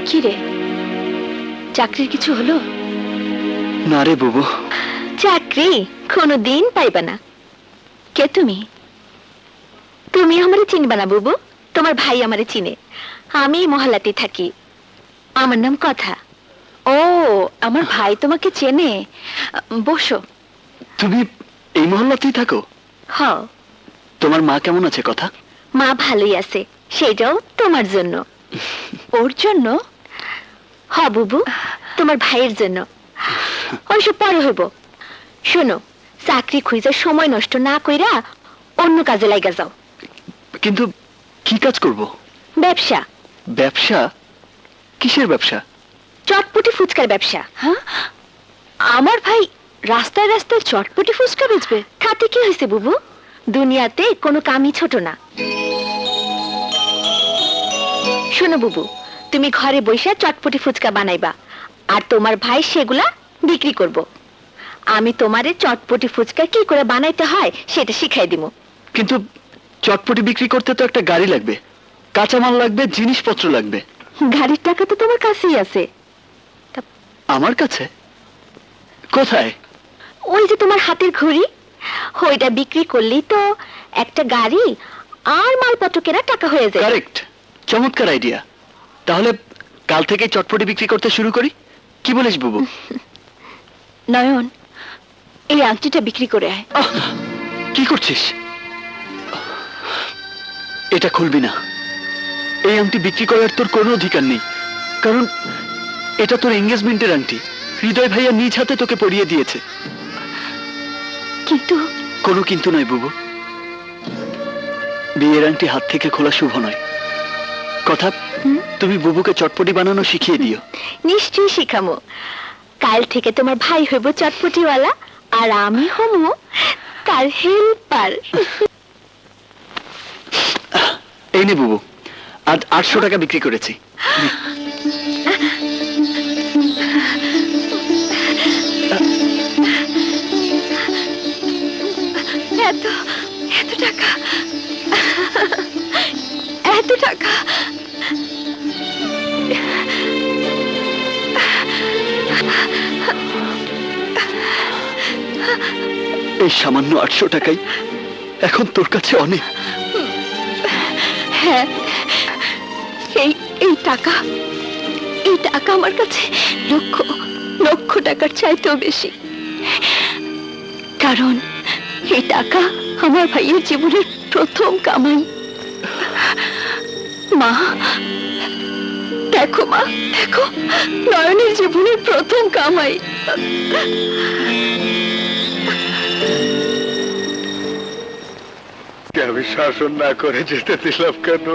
কি রে, চাকরির কিছু হলো? না রে বুবু। চাকরি কোনদিন পাইবা না। কে তুমি? তুমি আমারে চিনবা না বুবু, তোমার ভাই আমারে চিনে। আমি মহল্লাতে থাকি, আমার নাম কথা। ও, আমার ভাই তোমাকে চেনে। বসো। তুমি এই মহল্লাতেই থাকো? হ। তোমার মা কেমন আছে কথা? মা ভালোই আছে, সেটাও তোমার জন্য। ওর জন্য? হ বুবু, তোমার ভাইয়ের জন্য। ওইসব পরে হইব। শোনো, চাকরি খুঁজে সময় নষ্ট না কইরা অন্য কাজে লাগা যাও। কিন্তু কি কাজ করব? ব্যবসা। ব্যবসা? কিসের ব্যবসা? চটপটি ফুচকার ব্যবসা। হ্যাঁ, আমার ভাই রাস্তায় রাস্তায় চটপটি ফুচকা বেচবে, তাতে কি হয়েছে বুবু? দুনিয়াতে কোনো কামই ছোট না। শোনো বুবু, তুমি ঘরে বসে চটপটি ফুচকা বানাইবা, আর তোমার ভাই সেগুলা বিক্রি করব। আমি তোমারে চটপটি ফুচকা কি করে বানাইতে হয় সেটা শিখাই দিব। কিন্তু চটপটি বিক্রি করতে তো একটা গাড়ি লাগবে, কাঁচামাল লাগবে, জিনিসপত্র লাগবে। গাড়ির টাকা তো তোমার কাছেই আছে। আমার কাছে? কোথায়? ওই যে তোমার হাতের ঘড়ি, ওইটা বিক্রি করলেই তো একটা গাড়ি আর মালপত্র কেনা টাকা হয়ে যায়। কারেক্ট, চমৎকার আইডিয়া। তাহলে কাল থেকে চটপটি বিক্রি করতে শুরু করি, কি বলিস বুবু? নয়ন, এই আংটিটা বিক্রি করে আয়। কি করছিস? এটা খুলবি না। এই আংটি বিক্রি করার তোর কোনো অধিকার নেই, কারণ এটা তোর এঙ্গেজমেন্টের আংটি। হৃদয় ভাইয়া নিজ হাতে তোকে পরিয়ে দিয়েছে। কিন্তু কোনো কিন্তু নয় বুবু, বিয়ের আংটি হাত থেকে খোলা শুভ নয়। কথা, তুমি বুবুকে চটপটি বানানো শিখিয়ে দিও। নিশ্চয়ই শিখামো। কাল থেকে তোমার ভাই হইব চটপটিওয়ালা, আর আমি হমু তার হেল্পার। এই নে বুবু, আজ 800 টাকা বিক্রি করেছি। এত এত টাকা, এত টাকা। এই সামান্য 800 টাকাই এখন তোর কাছে অনেক। হ্যাঁ, এই টাকা আমার কাছে লক্ষ লক্ষ টাকার চাইতেও বেশি। কারণ এই টাকা আমার ভাইয়ের জীবনের প্রথম কামাই। মা দেখো, মা দেখো, নয়নের জীবনের প্রথম কামাই। আমি শাসন না করে যেতে দিলাম কেন?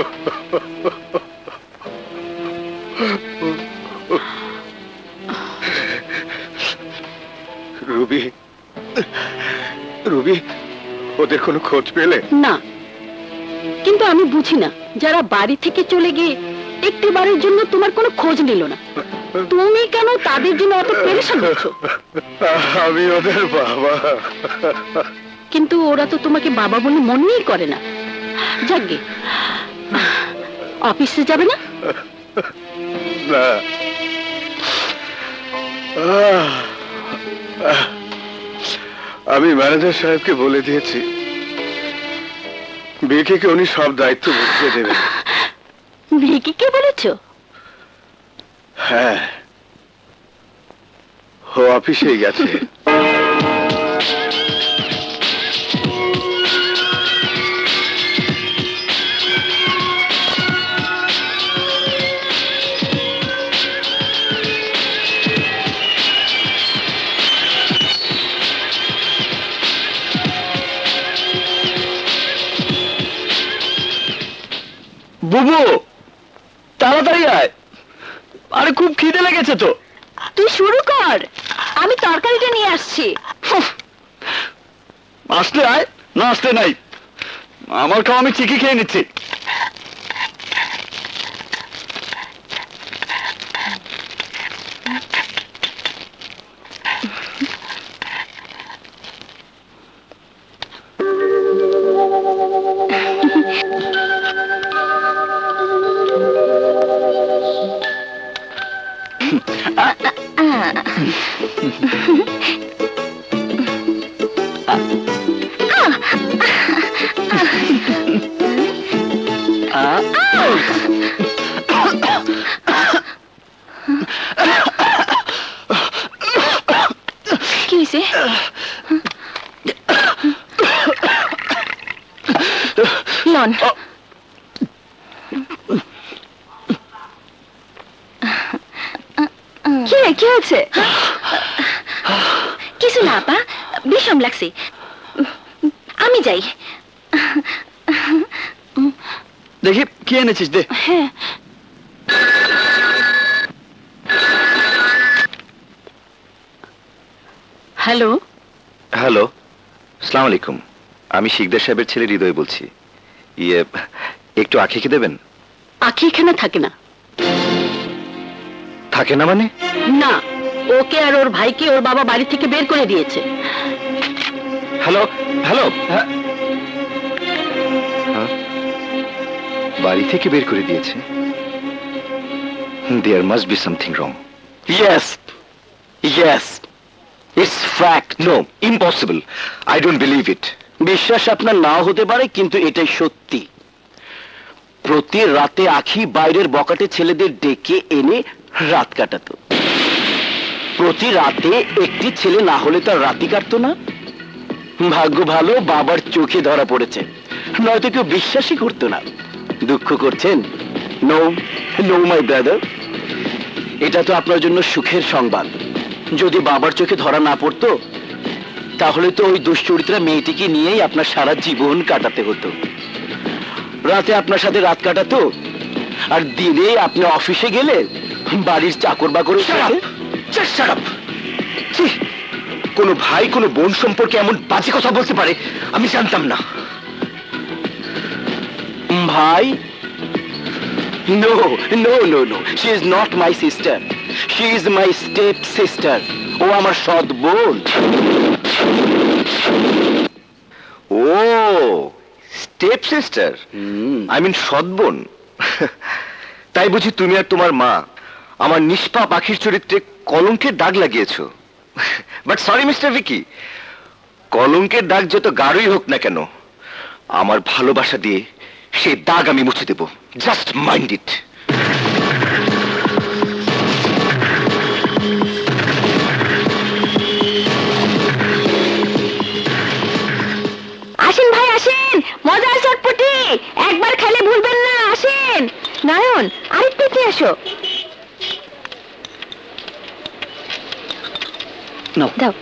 রুবি, রুবি, ওদের কোনো খোঁজ পেলে? না, কিন্তু আমি বুঝি না যারা বাড়ি থেকে চলে গিয়ে একটি বারের জন্য তোমার কোনো খোঁজ নিল না, তুমি কেন তাদের জন্য অত পেরেশান হচ্ছ? আমি ওদের বাবা। কিন্তু ওরা তো তোমাকে বাবা বলে মনেই করে না। যাকগে, অফিসে যাবে না? না, আমি ম্যানেজার সাহেবকে বলে দিয়েছি, ভিকিকে উনি সব দায়িত্ব বুঝিয়ে দেবেন। ভিকিকে বলেছ? হ্যাঁ, ও অফিসেই গেছে। বুবু, তাড়াতাড়ি আয়, আরে খুব খিদে লেগেছে তো। তুই শুরু কর, আমি তরকারিটা নিয়ে আসছি। আসলে আয়, না আসলে নাই, আমার খাওয়া আমি ঠিকই খেয়ে নিচ্ছি। কি হয়েছে? লন, কি হয়েছে? কিছু না আপা, বিষম লাগছে, আমি যাই। দেখি কি এনেছিস, দে। হ্যাঁ, হ্যালো। হ্যালো, আসসালামু আলাইকুম। আমি শিকদার সাহেবের ছেলে হৃদয় বলছি। ইয়ে, একটু আখি দেবেন? আখি এখানে থাকে না। থাকে না মানে? না, ওকে আর ওর ভাইকে ওর বাবা বাড়ি থেকে বের করে দিয়েছে। হ্যালো, হ্যালো, বাড়ি থেকে বের করে দিয়েছে? There must be something wrong. Yes, yes, it's fact. No, impossible, I don't believe it. বিশ্বাস আপনার নাও হতে পারে, কিন্তু এটাই সত্যি। প্রতি রাতে আখি বাইরের বকাটে ছেলেদের ডেকে এনে রাত কাটাতো। প্রতি রাতে একটি ছেলে না হলে তার রাতি কাটতো না। ভাগ্য ভালো বাবার চোখে ধরা পড়েছে, নয়তো কেউ বিশ্বাসই করতো না। দুঃখ করছেন? নো, নো মাই ব্রাদার, এটা তো আপনার জন্য সুখের সংবাদ। যদি বাবার চোখে ধরা না পড়তো, তাহলে তো ওই দুশ্চরিত্রা মেয়েটিকে নিয়েই আপনার সারা জীবন কাটাতে হতো। রাতে আপনার সাথে রাত কাটাতো, আর দিনে আপনি অফিসে গেলে বাড়ির চাকর বাকরের সাথে। কোনো ভাই কোনো বোন সম্পর্কে এমন বাজে কথা বলতে পারে আমি জানতাম না। ভাই? No no no no, she is not my sister, she is my step sister. ও আমার সৎ বোন। ও, স্টেপ সিস্টার, আই মিন সৎ বোন। তাই বুঝি তুমি আর তোমার মা আমার নিষ্পাপ আখির চরিত্রে কলঙ্কের দাগ লাগিয়েছো? বাট সরি মিস্টার ভিকি, কলঙ্কের দাগ যত গাঢ়ই হোক না কেন, আমার ভালোবাসা দিয়ে সেই দাগ আমি মুছে দেব। Just mind it. আসেন ভাই, আসেন, মজার চটপটি, একবার খেলে ভুলবেন না। আসেন নয়ন, আরেকটু কি আসো। দাও।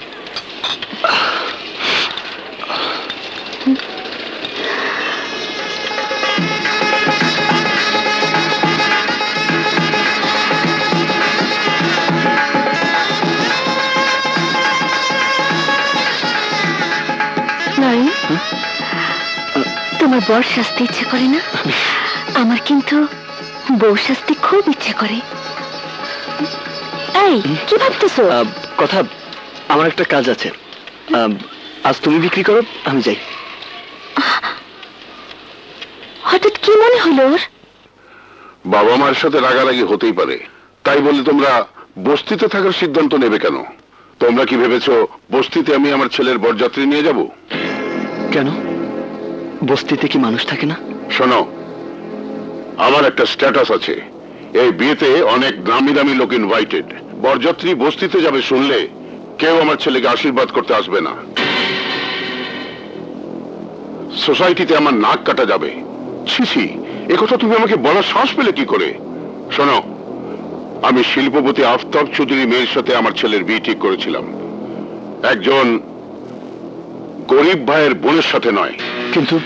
বর সাজতে ইচ্ছে করে না? আমার কিন্তু বউ সাজতে খুব ইচ্ছে করে। এই কি ভাবতেছো? কথা, আমার একটা কাজ আছে। আজ তুমি বিক্রি করো, আমি যাই। হঠাৎ কি মনে হলো ওর? বাবা মার সাথে রাগারাগি হতেই পারে, তাই বলে তোমরা বস্তিতে থাকার সিদ্ধান্ত নেবে কেন? তোমরা কি ভেবেছো বস্তিতে আমি আমার ছেলের বরযাত্রী নিয়ে যাব? কেন, বস্তিতে কি মানুষ থাকে না? শোনো, আমার একটা স্ট্যাটাস আছে। এই বিয়েতে অনেক দামি দামি লোক ইনভাইটেড। বরযাত্রী বস্তিতে যাবে শুনলে কেউ আমার ছেলেকে আশীর্বাদ করতে আসবে না। সোসাইটিতে আমার নাক কাটা যাবে। ছি ছি, একথা তুমি আমাকে বলার সাহস পেলে কি করে? শোনো, আমি শিল্পপতি আফতাব চৌধুরী মেয়ের সাথে আমার ছেলের বিয়ে ঠিক করেছিলাম, একজন গরিব ভাইয়ের বোনের সাথে নয়। কিন্তু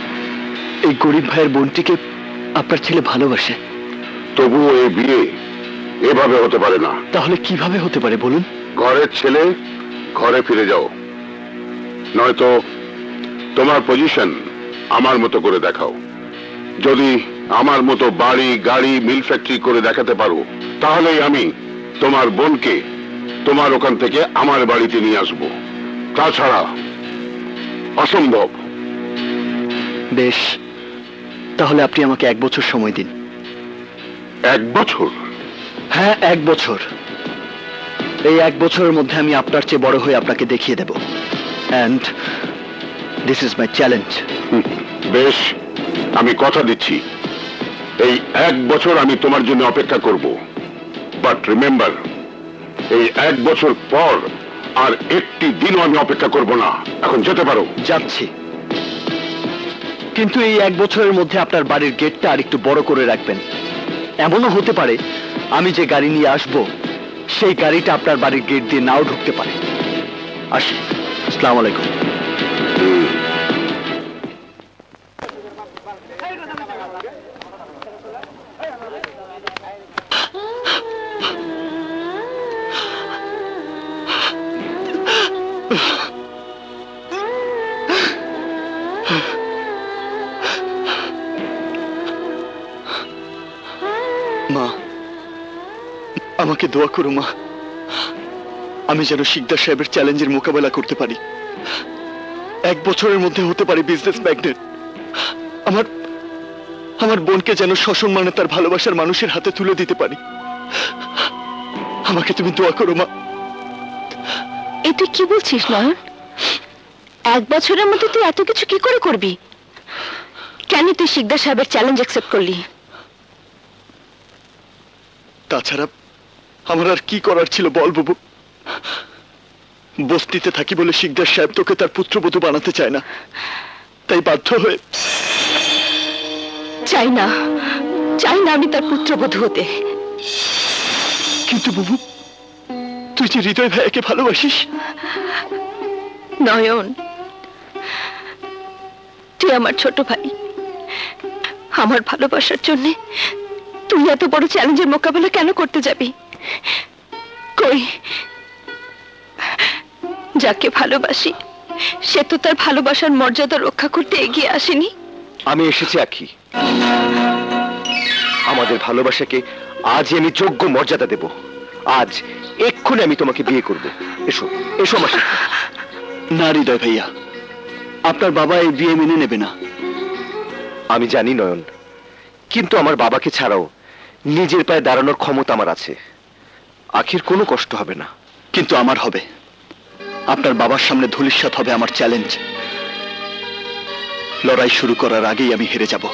এই গরিব ভাইয়ের বোনটিকে আপনার ছেলে ভালোবাসে। তবুও এই বিয়ে এভাবে হতে পারে না। তাহলে কিভাবে হতে পারে বলুন? ঘরের ছেলে ঘরে ফিরে যাও, নয়তো তোমার পজিশন আমার মতো করে দেখাও। যদি আমার মতো বাড়ি গাড়ি মিল ফ্যাক্টরি করে দেখাতে পারো, তাহলেই আমি তোমার বোনকে তোমার ওখান থেকে আমার বাড়িতে নিয়ে আসব। তাছাড়া অসম্ভব। বেশ, তাহলে আপনি আমাকে 1 বছর সময় দিন। 1 বছর? হ্যাঁ, 1 বছর। এই 1 বছরের মধ্যে আমি আপনার চেয়ে বড় হয়ে আপনাকে দেখিয়ে দেব। And this is my challenge. বেশ, আমি কথা দিচ্ছি, এই 1 বছর আমি তোমার জন্য অপেক্ষা করব। বাট রিমেম্বার, এই 1 বছর পর আর একটি দিনও আমি অপেক্ষা করব না। এখন যেতে পারো। যাচ্ছি, কিন্তু এই 1 বছরের মধ্যে আপনার বাড়ির গেটটা আর একটু বড় করে রাখবেন। এমনও হতে পারে আমি যে গাড়ি নিয়ে আসব সেই গাড়িটা আপনার বাড়ির গেট দিয়ে নাও ঢুকতে পারে। আসি, আসসালামু আলাইকুম। মা, আমাকে দোয়া করো মা, আমি যেন শিকদার সাহেবের চ্যালেঞ্জের মোকাবেলা করতে পারি। 1 বছরের মধ্যে হতে পারি বিজনেস ম্যাগনেট। আমার বোনকে যেন সসম্মানে তার ভালোবাসার মানুষের হাতে তুলে দিতে পারি। আমাকে তুমি দোয়া করো মা। এ তুই কি বলছিস নয়ন? 1 বছরের মধ্যে তুই এত কিছু কি করে করবি? কেন তুই শিকদার সাহেবের চ্যালেঞ্জ অ্যাকসেপ্ট করলি? তাছাড়া আমার আর কি করার ছিল বল বাবু? বস্তিতে থাকি বলে শিকদার সাহেব তোকে তার পুত্রবধূ বানাতে চায় না, তাই বাধ্য হয়ে। চাই না আমি তার পুত্রবধূ হতে। কিন্তু বাবু, তুই যে হৃদয় ভাইয়াকে ভালোবাসিস। নয়ন, তুই আমার ছোট ভাই। আমার ভালোবাসার জন্য তুই এত বড় চ্যালেঞ্জের মোকাবেলা কেন করতে যাবি? কই, যাকে ভালোবাসি সে তো তার ভালোবাসার মর্যাদা রক্ষা করতে এগিয়ে আসেনি। আমি এসেছি আখি, আমাদের ভালোবাসাকে আজ আমি যোগ্য মর্যাদা দেব। আজ এক্ষুনি আমি তোমাকে বিয়ে করব। এসো এসো আমার সাথে। না হৃদয় ভাইয়া, আপনার বাবা এই বিয়ে মেনে নেবে না। আমি জানি নয়ন, কিন্তু আমার বাবাকে ছাড়াও নিজের পায়ে দাঁড়ানোর ক্ষমতা আমার আছে। আখির কোনো কষ্ট হবে না। কিন্তু আমার হবে। আপনার বাবার সামনে ধূলিসাৎ হবে আমার চ্যালেঞ্জ। লড়াই শুরু করার আগেই আমি হেরে যাব।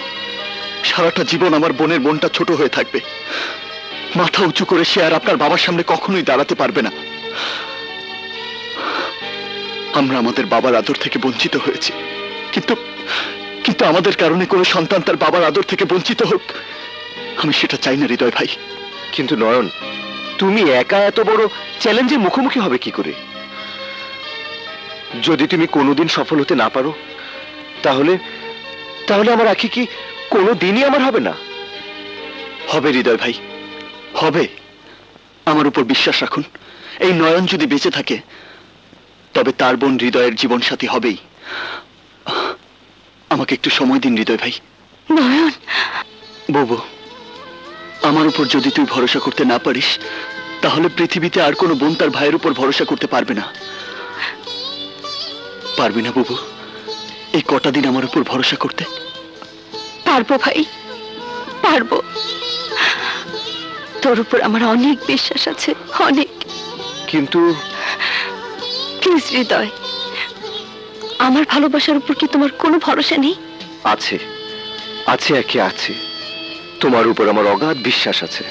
সারাটা জীবন আমার বোনের বোনটা ছোট হয়ে থাকবে। মাথা উঁচু করে সে আর আপনার বাবার সামনে কখনোই দাঁড়াতে পারবে না। আমরা আমাদের বাবার আদর থেকে বঞ্চিত হয়েছি, কিন্তু কিন্তু আমাদের কারণে কোনো সন্তান তার বাবার আদর থেকে বঞ্চিত হোক, আমি সেটা চাই না হৃদয় ভাই। কিন্তু নয়ন, তুমি একা এত বড় চ্যালেঞ্জের মুখোমুখি হবে কি করে? যদি তুমি কোনোদিন সফল হতে না পারো, তাহলে তাহলে আমার আখি কি কোনোদিনই আমার হবে না? হবে হৃদয় ভাই, হবে। আমার উপর বিশ্বাস রাখুন। এই নয়ন যদি বেঁচে থাকে তবে তার বোন হৃদয়ের জীবন সাথী হবেই। আমাকে একটু সময় দিন হৃদয় ভাই। নয়ন, বুবু, আমার উপর যদি তুই ভরসা করতে না পারিস, তাহলে পৃথিবীতে আর কোনো বোন তার ভাইয়ের উপর ভরসা করতে পারবে না। পারবি না বুবু এই কটা দিন আমার উপর ভরসা করতে? পারবো ভাই, পারবো। তোর উপর আমার অনেক বিশ্বাস আছে, অনেক। কিন্তু প্লিজ হৃদয়, আমার ভালোবাসার উপর কি তোমার কোনো ভরসা নেই? আছে, আছে একে আছে। তোমার উপর আমার অগাধ বিশ্বাস আছে।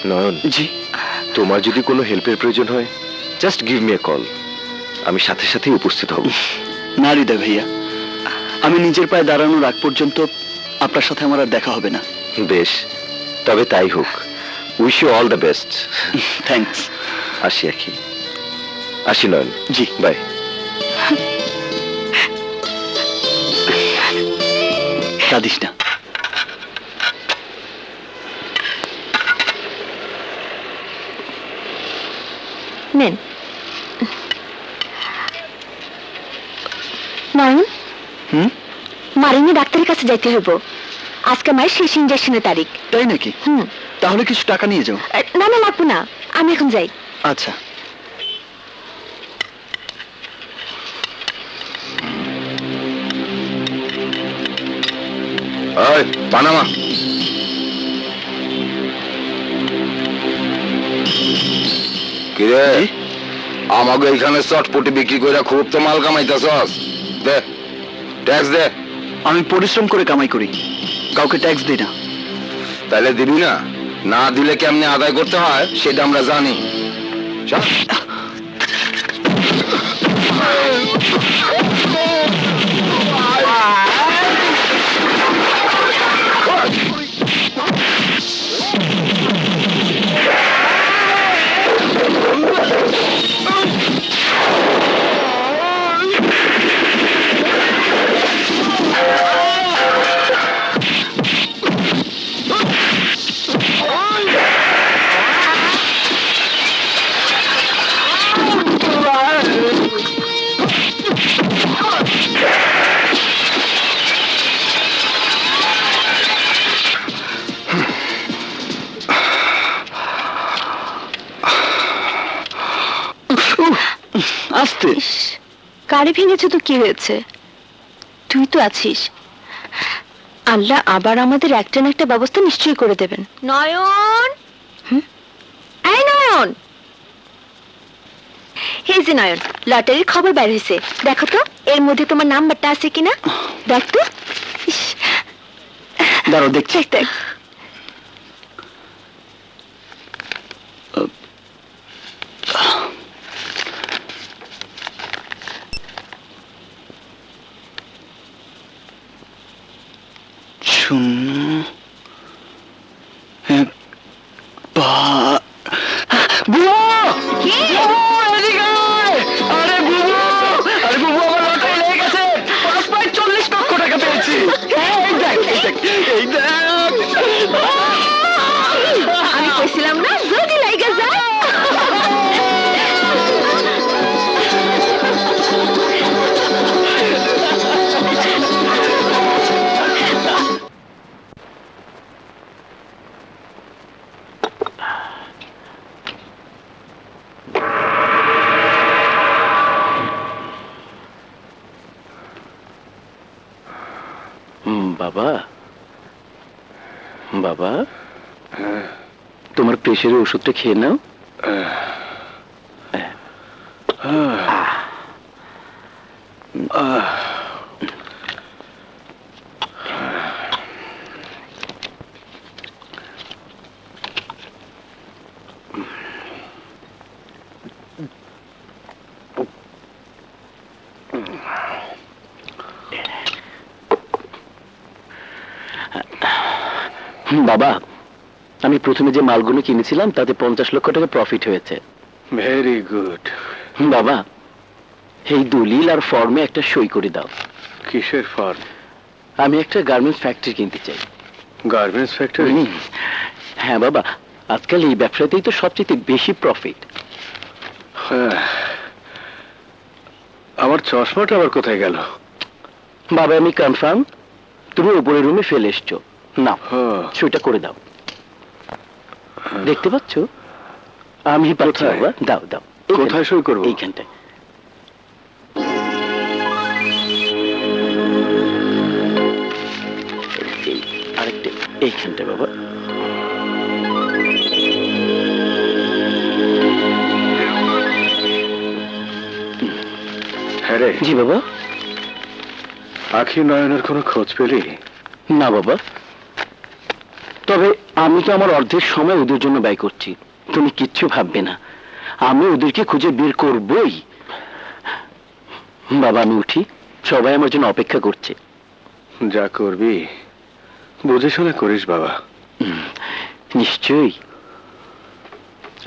নয়ন, জি? তোমার যদি কোনো হেল্পের প্রয়োজন হয়, just give me a call, আমি সাথে সাথেই উপস্থিত হব। না হৃদয় ভাইয়া, আমি নিজের পায়ে দাঁড়ানোর আগ পর্যন্ত আপনার সাথে আমার আর দেখা হবে না। বেশ, তবে তাই হোক। Wish you all the best. Thanks. আসি আখি, আসি নয়ন। জি, বাই। কাঁদিস না। নেন। নয়ন, মারিনি ডাক্তারের কাছে যাইতে হইব। আজকে মায়ের শেষ ইঞ্জেকশনের তারিখ। তাই নাকি? তাহলে কিছু টাকা নিয়ে যাও। না না, লাগবো না, আমি এখন যাই। আচ্ছা। পানামা কিরে, আমাকে এখানে চটপটি বিক্রি করে খুব তো মাল কামাইতেছস। দে ট্যাক্স দে। আমি পরিশ্রম করে কামাই করি, কাউকে ট্যাক্স দিই না। তাহলে দিবি না? না দিলে কেমনে আদায় করতে হয় সেটা আমরা জানি। চল। আস্তে। গাড়ি ভেঙেছে তো কি হয়েছে? তুই তো আছিস। আল্লাহ আবার আমাদের একটা না একটা ব্যবস্থা নিশ্চয়ই করে দেবেন। নয়ন, এই নয়ন, এই যে নয়ন, লটারির খবর বের হয়েছে, দেখো তো এর মধ্যে তোমার নাম্বারটা আছে কিনা। দেখ তো। ইস, দাঁড়াও দেখছি। দেখ দেখ। শূন্য এক পা- বুবু! বুবু, এদিকে আয়! আরে বুবু! আরে বুবু, আমার লটারি লেগে গেছে। 5.40 লক্ষ টাকা পেয়েছি। এই দেখ, এই দেখ, এই দেখ। আমি কইছিলাম না যদি লাইগা যায়। বাবা, বাবা, তোমার প্রেশারের ওষুধটা খেয়ে নাও। বাবা, আমি প্রথমে যে মালগুলো কিনেছিলাম তাতে 50 লক্ষ টাকা প্রফিট হয়েছে। Very good. বাবা, এই দলিল আর ফর্মে একটা সই করে দাও। কিসের ফর্ম? আমি একটা গার্মেন্টস ফ্যাক্টরি কিনতে চাই। Garments factory? হ্যাঁ বাবা, আজকাল এই ব্যবসাতেই তো সবচেয়ে বেশি প্রফিট। আমার চশমাটা আবার কোথায় গেল? বাবা আমি কনফার্ম তুমি উপরের রুমে ফেলে এসছো। না সেটা করে দাও। দেখতে পাচ্ছ আমি পাচ্ছি কোথায়? বাবা, দাও দাও। কোথায় সই করবো? এইখানটায়। আরেকটা এইখানটায় বাবা। হ্যাঁ রে, জি বাবা। আখি নয়নের কোনো খোঁজ পেলি? না বাবা, তবে আমি তো আমার অর্ধেক সময় ওদের জন্য ব্যয় করছি। তুমি কিচ্ছু ভাববে না, আমি ওদেরকে খুঁজে বের করবই। বাবা আমি উঠি, সবাই আমার জন্য অপেক্ষা করছে। যা করবি বুঝে শুনে করিস বাবা। নিশ্চয়ই।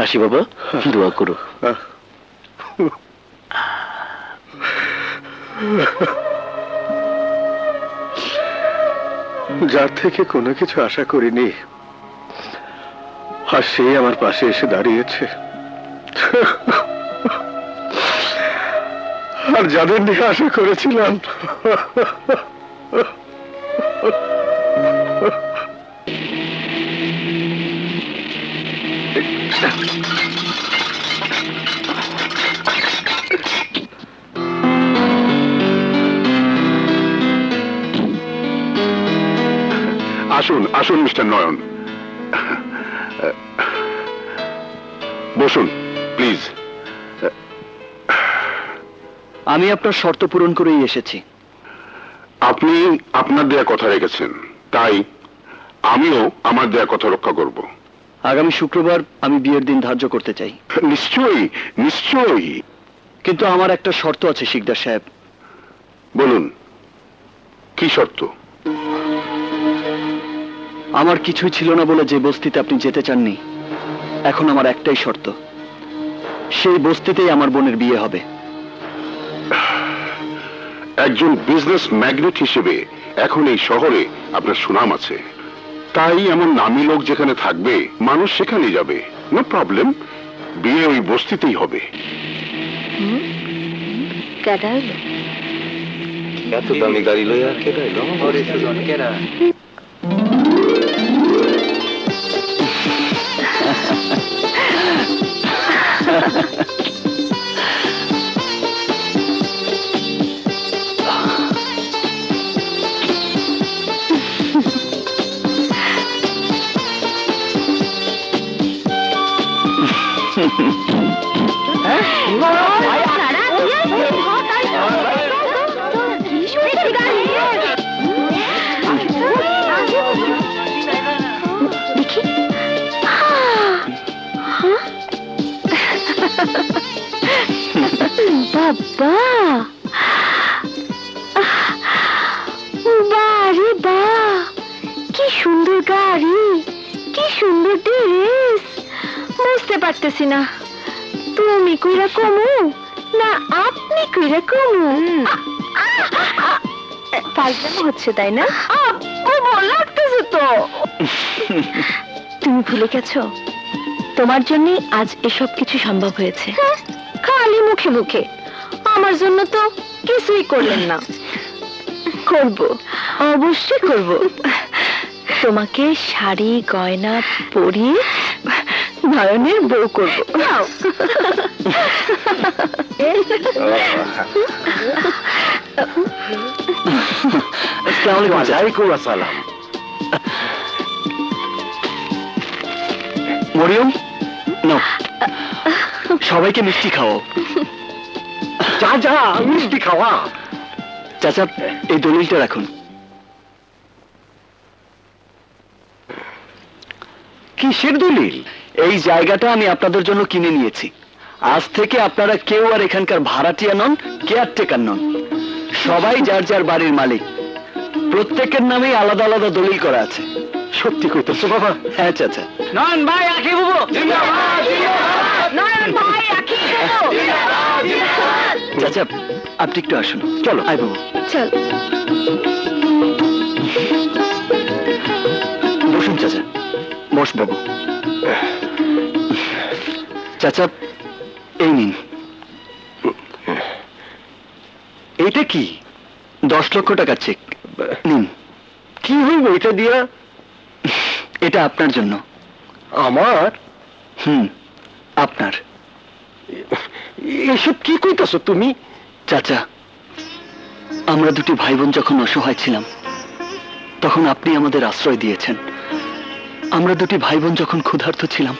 আসি বাবা, দোয়া করো। যার থেকে কোনো কিছু আশা করিনি, আর সেই আমার পাশে এসে দাঁড়িয়েছে। আর যাদের নিয়ে আশা করেছিলাম, আসুন আসুন মিস্টার নয়ন, বসুন প্লিজ। আমি আপনার শর্ত পূরণ করেই এসেছি। আপনি আপনার দেয়া কথা রেখেছেন, তাই আমিও আমার দেয়া কথা রক্ষা করব। আগামী শুক্রবার আমি বিয়ের দিন ধার্য করতে চাই। নিশ্চয়ই নিশ্চয়ই। কিন্তু আমার একটা শর্ত আছে শিকদার সাহেব। বলুন কি শর্ত? আমার কিছুই ছিল না বলে যে বস্তিতে আপনি যেতে চাননি, এখন আমার একটাই শর্ত, সেই বস্তিতেই আমার বোনের বিয়ে হবে। একজন বিজনেস ম্যাগনেট হিসেবে এখন এই শহরে আপনার সুনাম আছে, তাই এমন নামী লোক যেখানে থাকবে মানুষ সেখানেই যাবে। নো প্রবলেম, বিয়ে ওই বস্তিতেই হবে। কেডা হইলো? এত দামি গাড়ি লইয়া কেডা এলো? বাবা, বারে বা, কি সুন্দর গাড়ি, কি সুন্দর ড্রেস। বুঝতে পারতেছি না তুমি কইরা কমু না আপনি কইরা কমু। পাল্টানো হচ্ছে তাই না? লাগতেছে তো। তুমি ভুলে গেছো তোমার জন্যই আজ এসব কিছু সম্ভব হয়েছে। খালি মুখে মুখে, আমার জন্য তো কিছুই করলেন না। করব, অবশ্যই করব। তোমাকে শাড়ি গয়না পরিয়ে নয়নের বউ করব। ওয়ালাইকুম আসসালাম। মরিয়ম, নাও সবাইকে মিষ্টি খাও। যা যা মিষ্টি খাওয়া। চাচা এই দলিলটা রাখুন। কিসের দলিল? এই জায়গাটা আমি আপনাদের জন্য কিনে নিয়েছি। আজ থেকে আপনারা কেউ আর এখানকার ভাড়াটিয়া নন, কেয়ারটেকার নন, সবাই যার যার বাড়ির মালিক। প্রত্যেকের নামেই আলাদা আলাদা দলিল করা আছে। সত্যি কইতেছো বাবা? হ্যাঁ চাচা। নয়ন ভাই আখি বুবু নয়ন ভাই আখি বুবু। চাচা আপনি একটু আসুন। চলো আয় বাবু। চল বসুন চাচা, বস বাবু। চাচা এই নিন। এইটা কি? 10 লক্ষ টাকার চেক নিন। কি হইব এটা দিয়া? এটা আপনার জন্য। আমার? আপনার। এসব কি কইতাছ তুমি? চাচা, আমরা দুটি ভাই বোন যখন অসহায় ছিলাম তখন আপনি আমাদের আশ্রয় দিয়েছেন। আমরা দুটি ভাই বোন যখন ক্ষুধার্ত ছিলাম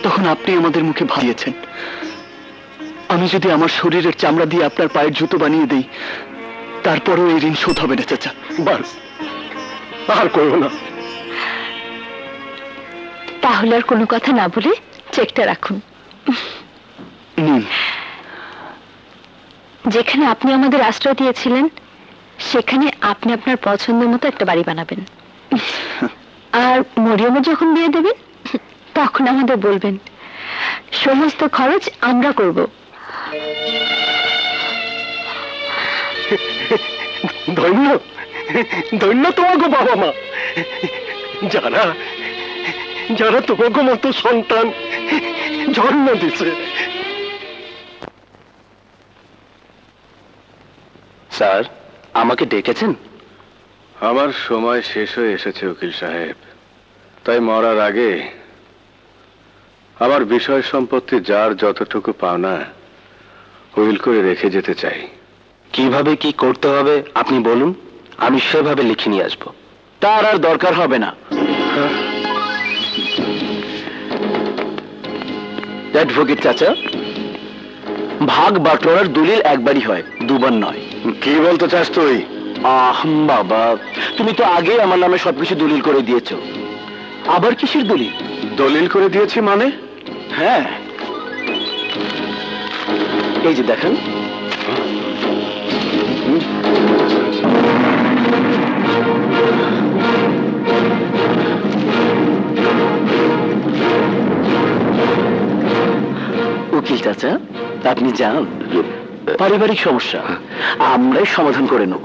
তখন আপনি আমাদের মুখে ভাত দিয়েছেন। আমি যদি আমার শরীরের চামড়া দিয়ে আপনার পায়ের জুতো বানিয়ে দেই তারপরেও এই ঋণ শোধ হবে না চাচা। বাস, আর কইও না। তাহলে আর কোনো কথা না বলে চেকটা রাখুন। নিন। যেখানে আপনি আমাদের আশ্রয় দিয়েছিলেন সেখানে আপনি আপনার পছন্দ মতো একটা বাড়ি বানাবেন, আর মরিয়মের যখন বিয়ে দেবেন তখন আমাদের বলবেন, সমস্ত খরচ আমরা করব। ধন্য ধন্য তোমাকে বাবা মা, যারা যারা তোমাকে মতো সন্তান জন্ম দিছে। স্যার, আমাকে ডেকেছেন? আমার সময় শেষ হয়ে এসেছে উকিল সাহেব, তাই মরার আগে আমার বিষয় সম্পত্তি যার যতটুকু পাওনা উইল করে রেখে যেতে চাই। কিভাবে কি করতে হবে আপনি বলুন, আমি সেভাবে লিখে নিয়ে আসবো। তার আর দরকার হবে না। অ্যাডভোকেট চাচা, ভাগ বাটোয়ারার দলিল একবারই হয়, দুবার নয়। কি বলতে চাস তুই? বাবা, তুমি তো আগে আমার নামে সবকিছু দলিল করে দিয়েছো, আবার কিসের দলিল? দলিল করে দিয়েছি মানে? হ্যাঁ, এই যে দেখেন। উকিল চাচা, আপনি যান, পারিবারিক সমস্যা আমরাই সমাধান করে নেব।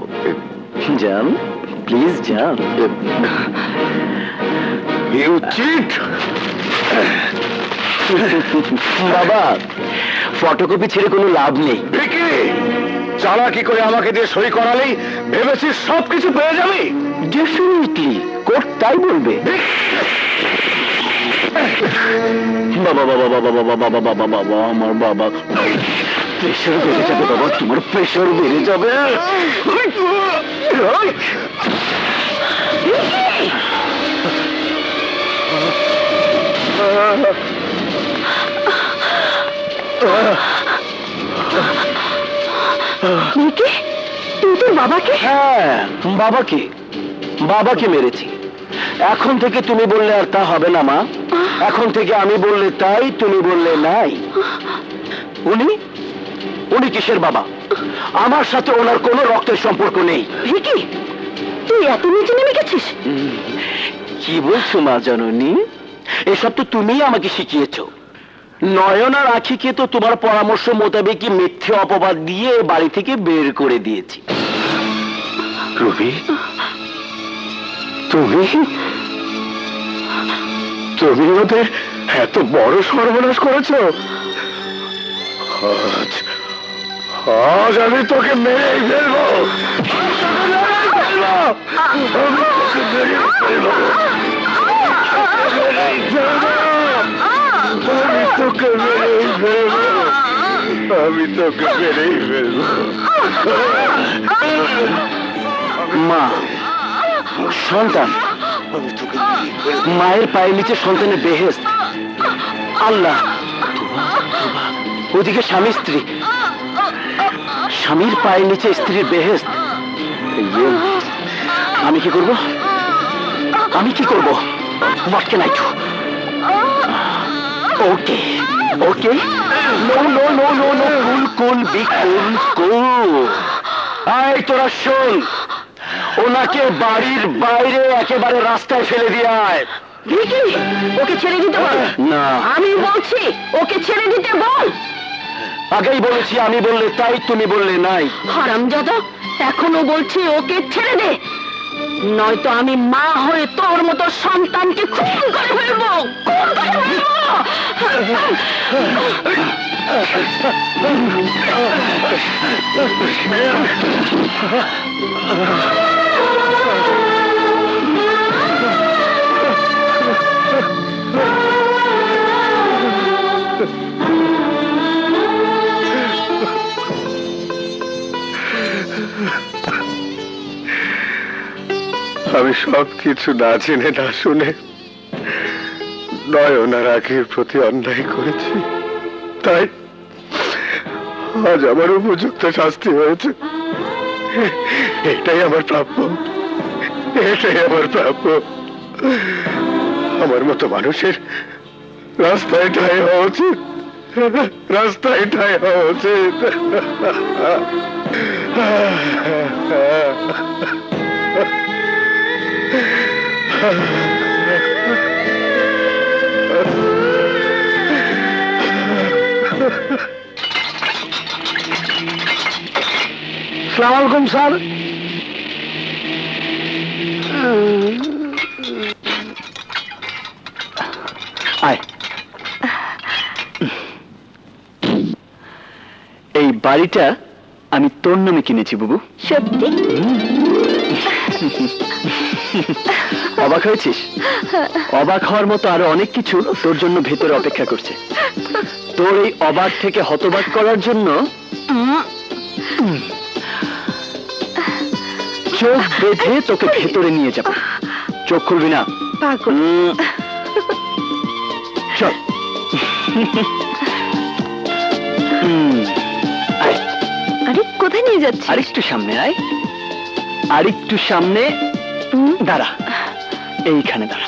যান, প্লিজ যান। You cheat! বাবা, ফটোকপি ছেড়ে কোনো লাভ নেই। ভিকি, চালাকি করে আমাকে দিয়ে সই করালেই ভেবেছিস সবকিছু পেয়ে যাবে? ডেফিনেটলি কোর্ট তাই বলবে। বাবা বাবা বাবা বাবা বাবা বাবা বাবা, আমার বাবা, প্রেশার বেড়ে যাবে বাবা, তোমার প্রেশার বেড়ে যাবে। তুই তোর বাবাকে? হ্যাঁ, বাবাকে বাবাকে মেরেছি। এখন থেকে তুমি বললে আর তা হবে না মা। এখন থেকে আমি বললে তাই, তুমি বললে নাই। উনি উনি কিসের বাবা? আমার সাথে ওনার কোনো রক্তের সম্পর্ক নেই। ভিকি, তুই এত নিচে নেমে গেছিস? কি বলছো মা জননী? এসব তো তুমিই আমাকে শিখিয়েছো। নয়ন আর আখিকে তো তোমার পরামর্শ মোতাবেকই মিথ্যে অপবাদ দিয়ে বাড়ি থেকে বের করে দিয়েছি। রবি, তুমি তুমি ওদের এত বড় সর্বনাশ করেছো? আজ আজ আমি তোকে মেরেই ফেলবো। আমি তোকে মেরেই ফেলবো। আমি তোকে মেরেই ফেলবো। আমি তোকে মেরেই ফেলবো। মা, সন্তান, মায়ের পায়ের নিচে সন্তানের বেহেশত। আল্লাহ, ওদিকে স্বামী স্ত্রী, স্বামীর পায়ের নিচে স্ত্রীর বেহেশত। আমি কি করব? আমি কি করব? What can I do? Okay, okay. No, no, no, no, no. Cool, cool, be cool, cool. আয় তোরা শোন, ওনাকে বাড়ির বাইরে একেবারে রাস্তায় ফেলে দিয়ে আয়। ভিকি, ওকে ছেড়ে দিতে বল। না, আমি বলছি ওকে ছেড়ে দিতে বল। আগেই বলেছি, আমি বললে তাই, তুমি বললে নাই। হারামজাদা, এখনো বলছি ওকে ছেড়ে দে, নয়তো আমি মা হয়ে তোর মতো সন্তানকে খুন করে ফেলবো, খুন করে ফেলবো। আমি সব কিছু না জেনে না শুনে নয়ন আর আখির প্রতি অন্যায় করেছি, তাই আজ আমার উপযুক্ত শাস্তি হয়েছে। এটাই আমার প্রাপ্য, এটাই আমার প্রাপ্য। আমার মতো মানুষের রাস্তায় ঠাই হওয়া উচিত, রাস্তায় ঠাই হওয়া উচিত। আসসালামু আলাইকুম স্যার। আয়, এই বাড়িটা আমি তোর নামে কিনেছি বুবু। সত্যি? অবাক হয়েছিস? অবাক হওয়ার মতো আরো অনেক কিছু তোর জন্য ভেতরে অপেক্ষা করছে। তোর এই অবাক থেকে হতবাক করার জন্য চোখ বেঁধে তোকে ভেতরে নিয়ে যাব। চোখ খুলবি না। পাগল। চল। আরে কোথায় নিয়ে যাচ্ছিস? আরেকটু সামনে আয়, আরেকটু সামনে দাঁড়া, এইখানে দাঁড়া।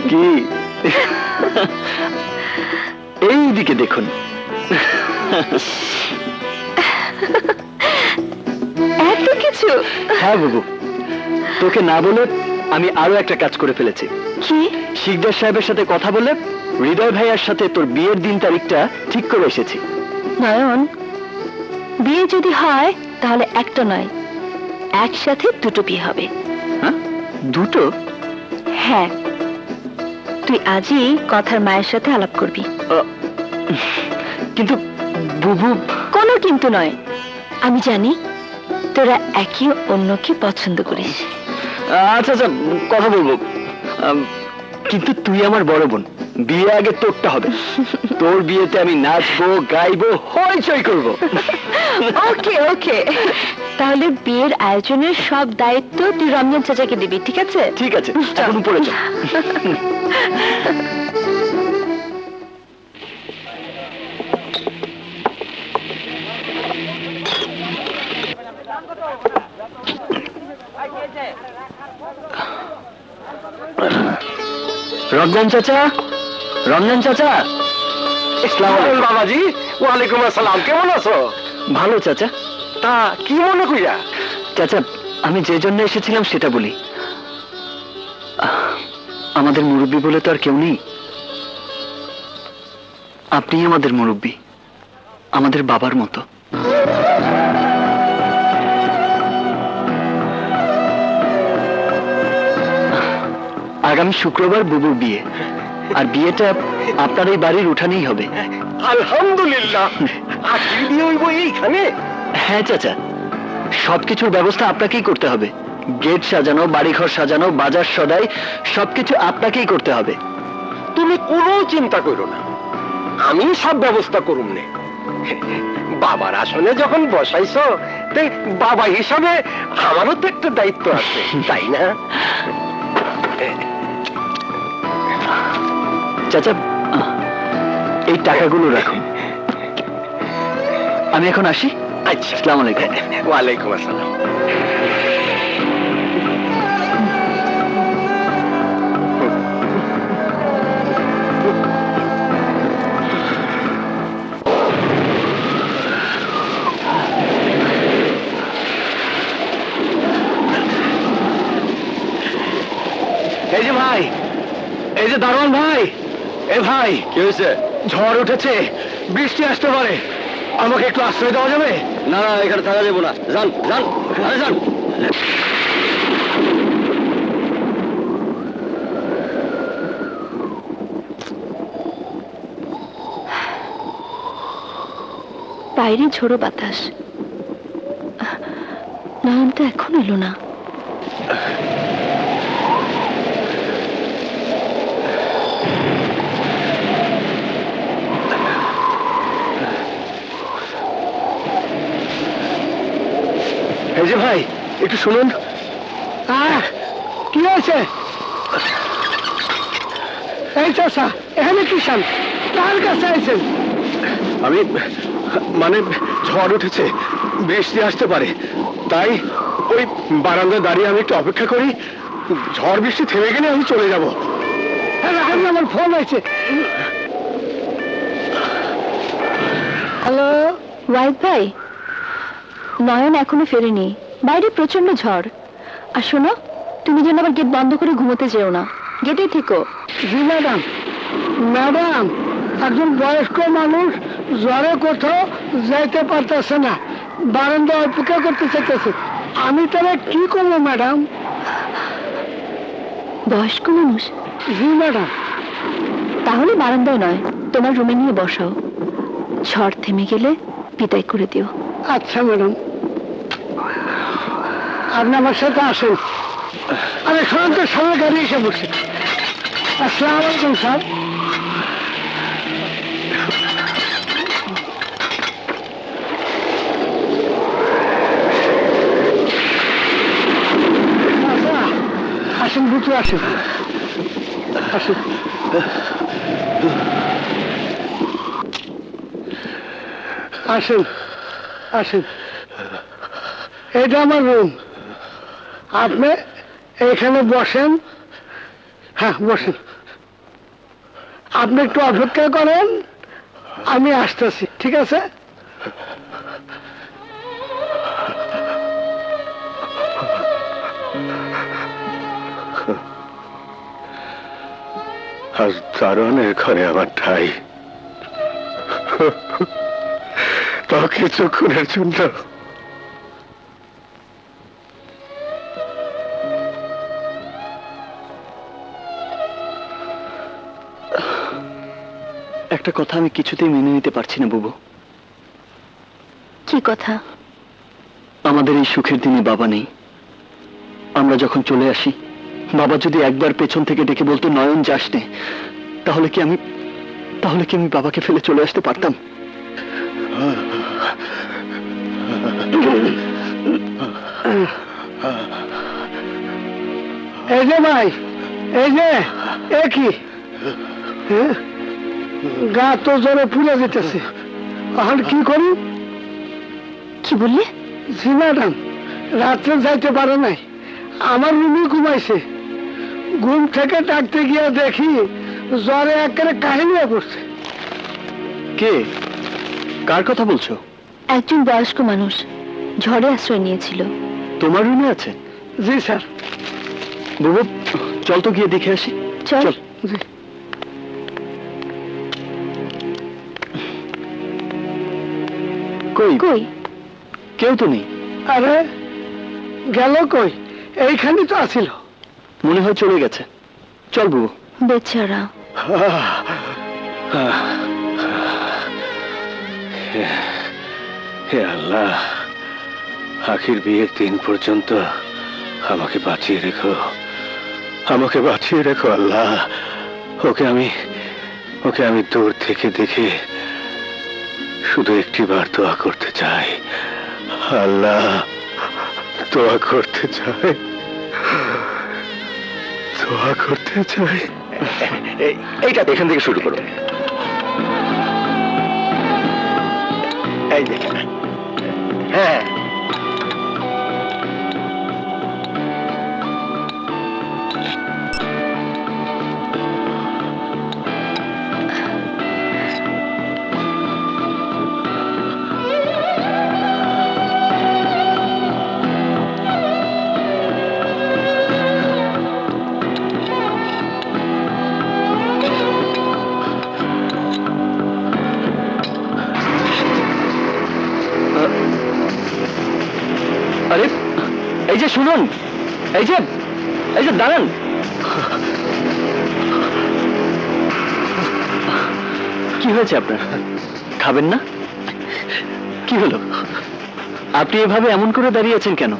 কি এইদিকে দেখুন। এত কিছু? হ্যাঁ বাবু, তোকে না বলে আমি আরো একটা কাজ করে ফেলেছি। কি? শিকদার সাহেবের সাথে কথা বলে হৃদয় ভাইয়ার সাথে তোর বিয়ের দিন তারিখটা ঠিক করে এসেছি। নয়ন, বিয়ে যদি হয় তাহলে একটা নয়, একসাথে দুটো বিয়ে হবে। হ্যাঁ, দুটো? হ্যাঁ, তুই আজই কথার মায়ের সাথে আলাপ করবি। কিন্তু বুবু। কোনো কিন্তু নয়, আমি জানি তোরা একে অন্যকে পছন্দ করিস। আচ্ছা আচ্ছা, কথা বলবো, কিন্তু তুই আমার বড় বোন, বিয়ে আগে তোরটা হবে। তোর বিয়েতে আমি নাচবো, গাইবো, হইচই করবো। ওকে ওকে, তাহলে বিয়ের আয়োজনের সব দায়িত্ব তুই রমজান চাচাকে দিবি, ঠিক আছে? ঠিক আছে, এখন উপরে চল। রমজান চাচা, রমজান চাচা। বাবাজি, ওয়ালাইকুম আসসালাম। কেমন আছো? ভালো চাচা। তা কি মনে কইরা? চাচা, আমি যে জন্য এসেছিলাম সেটা বলি। আমাদের মুরব্বী বলে তো আর কেউ নেই। আপনি আমাদের মুরব্বী, আমাদের বাবার মতো। আগামী শুক্রবার বুবুর বিয়ে, আর বিয়েটা আপনার এই বাড়ির উঠানেই হবে। আলহামদুলিল্লাহ। আজকের বিয়ে হইব এইখানে? হ্যাঁ চাচা, সবকিছুর ব্যবস্থা আপনাকেই করতে হবে। গেট সাজানো, বাড়িঘর সাজানো, বাজার সদাই সবকিছু আপনাকেই করতে হবে। তুমি কোনো চিন্তা করো না, আমি সব ব্যবস্থা করুম নে। বাবার আসনে যখন বসাইছো, বাবা হিসাবে আমারও তো একটা দায়িত্ব আছে, তাই না? চাচা, এই টাকাগুলো রাখুন। আমি এখন আসি। আচ্ছা, আসসালামু আলাইকুম। ওয়ালাইকুম আসসালাম। এই যে ভাই, এই যে দারোয়ান ভাই, এ ভাই, কি হয়েছে? ঝড় উঠেছে, বৃষ্টি আসতে পারে, আমাকে একটু আশ্রয় দেওয়া যাবে? না না, এখানে থাকা যাবো না, যান যান, আরে যান। বাইরে ঝোড়ো বাতাস, নয়ন তো এখন এলো না। এই যে ভাই, একটু শুনুন। কি হয়েছে? এই চাষা, এখানে কিষান কার কাছে আইছেন? আমি মানে ঝড় উঠেছে, বৃষ্টি আসতে পারে, তাই ওই বারান্দায় দাঁড়িয়ে আমি একটু অপেক্ষা করি, ঝড় বৃষ্টি থেমে গেলে আমি চলে যাব। আমার ফোন আছে। হ্যালো ওয়াহিদ ভাই, নয়ন এখনো ফেরেনি, বাইরে প্রচন্ড ঝড়। আর শোনো, তুমি যেন আবার গেট বন্ধ করে ঘুমোতে যেও না, গেটেই থেকো। জি ম্যাডাম। ম্যাডাম, একজন বয়স্ক মানুষ জ্বরে কোথাও যাইতে পারতেছে না, বারান্দা অপেক্ষা করতে চাইতেছে, আমি তাহলে কি করবো ম্যাডাম? বয়স্ক মানুষ? জি ম্যাডাম। তাহলে বারান্দায় নয়, তোমার রুমে নিয়ে বসাও, ঝড় থেমে গেলে বিদায় করে দিও। আচ্ছা ম্যাডাম, আপনি আমার সাথে আসেন। আরে শোনেন তো, সামনে গাড়ি এসে বসে। আসসালামু আলাইকুম স্যার। আসেন ভিতরে, আসেন আসেন। আসেন আসেন, এটা আমার রুম, আপনি এখানে বসেন। হ্যাঁ বসেন, আপনি একটু অপেক্ষা করেন, আমি আসতেছি, ঠিক আছে? আজ দারোয়ানের ঘরে আমার ঠাই, তাও কিছুক্ষণের জন্য। একটা কথা আমি কিছুতেই মেনে নিতে পারছি না বুবু। কি কথা? আমাদের এই সুখের দিনে বাবা নেই, আমরা যখন চলে আসি, বাবা যদি একবার পেছন থেকে ডেকে বলতো নয়ন যাস নে, তাহলে কি আমি বাবাকে ফেলে চলে আসতে পারতাম? এই যে ভাই, এই যে কি গা তো জ্বরে পুড়ে যেতেছে, এখন কি করি? কি বললে? জি ম্যাডাম, রাত্রে যাইতে পারে নাই, আমার রুমে ঘুমাইছে, ঘুম থেকে ডাকতে গিয়ে দেখি জ্বরে একেবারে কাহিনী হয়ে পড়ছে। কে, কার কথা বলছো? একজন বয়স্ক মানুষ ঝড়ে আশ্রয় নিয়েছিল। তোমার রুমে আছে? জি স্যার। বুবু চল তো গিয়ে দেখে আসি। চল। জি। কই কই? কেউ তো নেই। আরে গেল কই? এইখানে তো আছিল। মনে হয় চলে গেছে। চল বুবু। বেচারা। হে আল্লাহ, আখির বিয়ের দিন পর্যন্ত আমাকে বাঁচিয়ে রেখো, আমাকে বাঁচিয়ে রেখো আল্লাহ। ওকে আমি দূর থেকে দেখে শুধু একটি বার দোয়া করতে চাই, আল্লাহ দোয়া করতে চাই, দোয়া করতে চাই। এইটা এখান থেকে শুরু করো। এই দেখেন। হ্যাঁ যে শুনুন, এই যে দাঁড়ান। কি হয়েছে আপনার? খাবেন না? কি হলো? আপনি এভাবে এমন করে দাঁড়িয়ে আছেন কেন?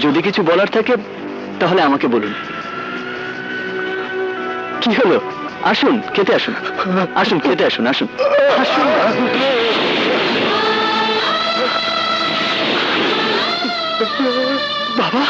যদি কিছু বলার থাকে তাহলে আমাকে বলুন। কি হলো? আসুন, খেতে আসুন। আসুন, খেতে আসুন। আসুন, আসুন। বাবা,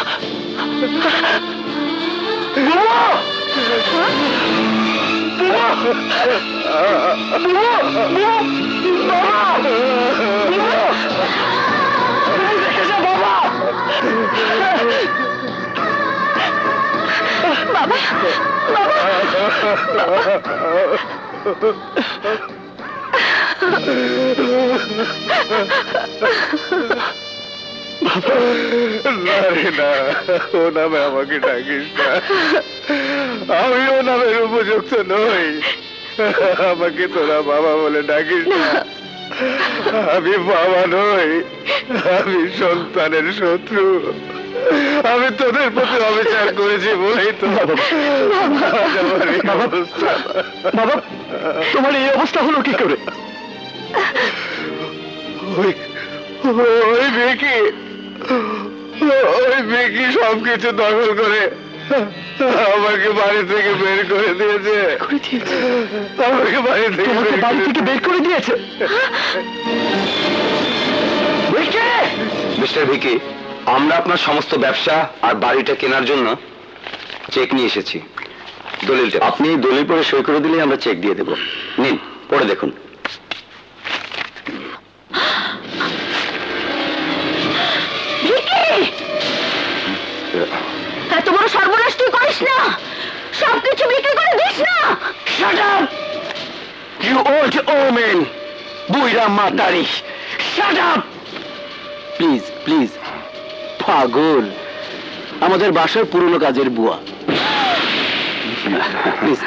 না রে না, ও নামে আমাকে ডাকিস না, আমি ও নামের উপযুক্ত নই। আমাকে তোরা বাবা বলে ডাকিস না। আমি বাবা নই, আমি সন্তানের শত্রু। আমি তোদের প্রতি অবিচার করেছি বলেই তো আজ আমার এই অবস্থা। বাবা, তোমার এই অবস্থা হলো কি করে? ওই বেকি সবকিছু দখল করে আমাকে বাড়ি থেকে বের করে দিয়েছে। আমাকে বাড়ি থেকে বের করে দিয়েছে? মিস্টার ভিকি, আমরা আপনার সমস্ত ব্যবসা আর বাড়িটা কেনার জন্য চেক নিয়ে এসেছি। দলিলটা আপনি দলিল পড়ে সই করে দিলে আমরা চেক দিয়ে দেব। নিন, পড়ে দেখুন। এত বড় সর্বনাশ তুই করিস না, সবকিছু বিক্রি করে দিস না। Shut up! You old omen! বুইরা মাতারি! Shut up! Please, please. পাগল, আমাদের বাসার পুরনো কাজের বুয়া। প্লিজ।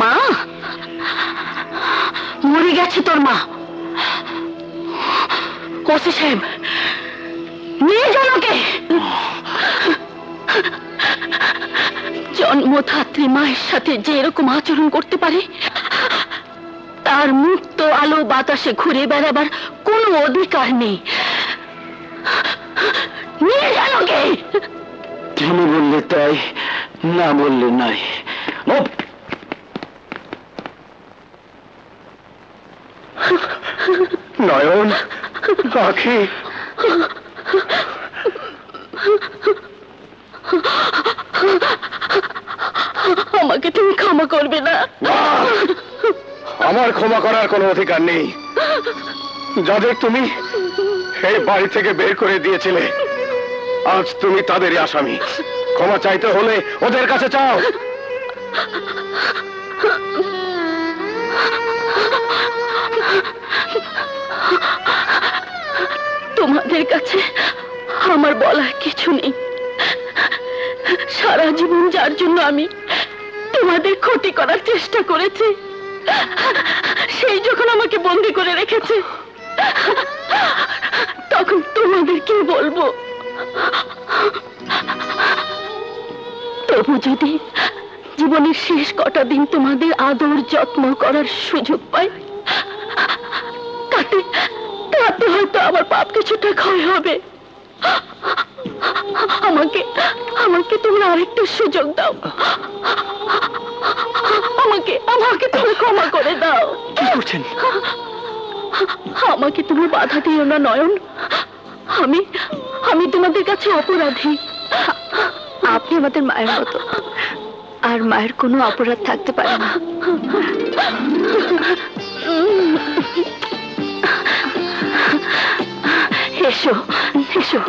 মা মরে গেছে তোর মা। ওসি সাহেব নিয়ে যান ওকে। জন্মধাত্রী মায়ের সাথে যে এরকম আচরণ করতে পারে তার মুক্ত আলো বাতাসে ঘুরে বেড়াবার কোনো অধিকার নেই। নিয়ে যান ওকে। তুমি বললে তাই, না বললে নাই। নয়ন, আখি, আমাকে তুমি ক্ষমা করবে না? আমার ক্ষমা করার কোনো অধিকার নেই। যাদের তুমি এই বাড়ি থেকে বের করে দিয়েছিলে আজ তুমি তাদেরই আসামি। ক্ষমা চাইতে হলে ওদের কাছে চাও। তোমাদের কাছে আমার বলার কিছু নেই। সারা জীবন যার জন্য আমি তোমাদের ক্ষতি করার চেষ্টা করেছি সেই যখন আমাকে বন্দি করে রেখেছে তখন তোমাদের কি বলবো? তবু যদি জীবনের শেষ কটা দিন তোমাদের আদর যত্ন করার সুযোগ পাই তাতে তাতে হয়তো আমার পাপ কিছুটা ক্ষয় হবে। আমাকে আমাকে তোমরা আরেকটা সুযোগ দাও। আমাকে আমাকে তুমি ক্ষমা করে দাও। কি করছেন? আমাকে তুমি বাধা দিও না নয়ন। আমি আমি তোমাদের কাছে অপরাধী। আপনি আমাদের মায়ের মতো, আর মায়ের কোনো অপরাধ থাকতে পারে না। এসো এসো।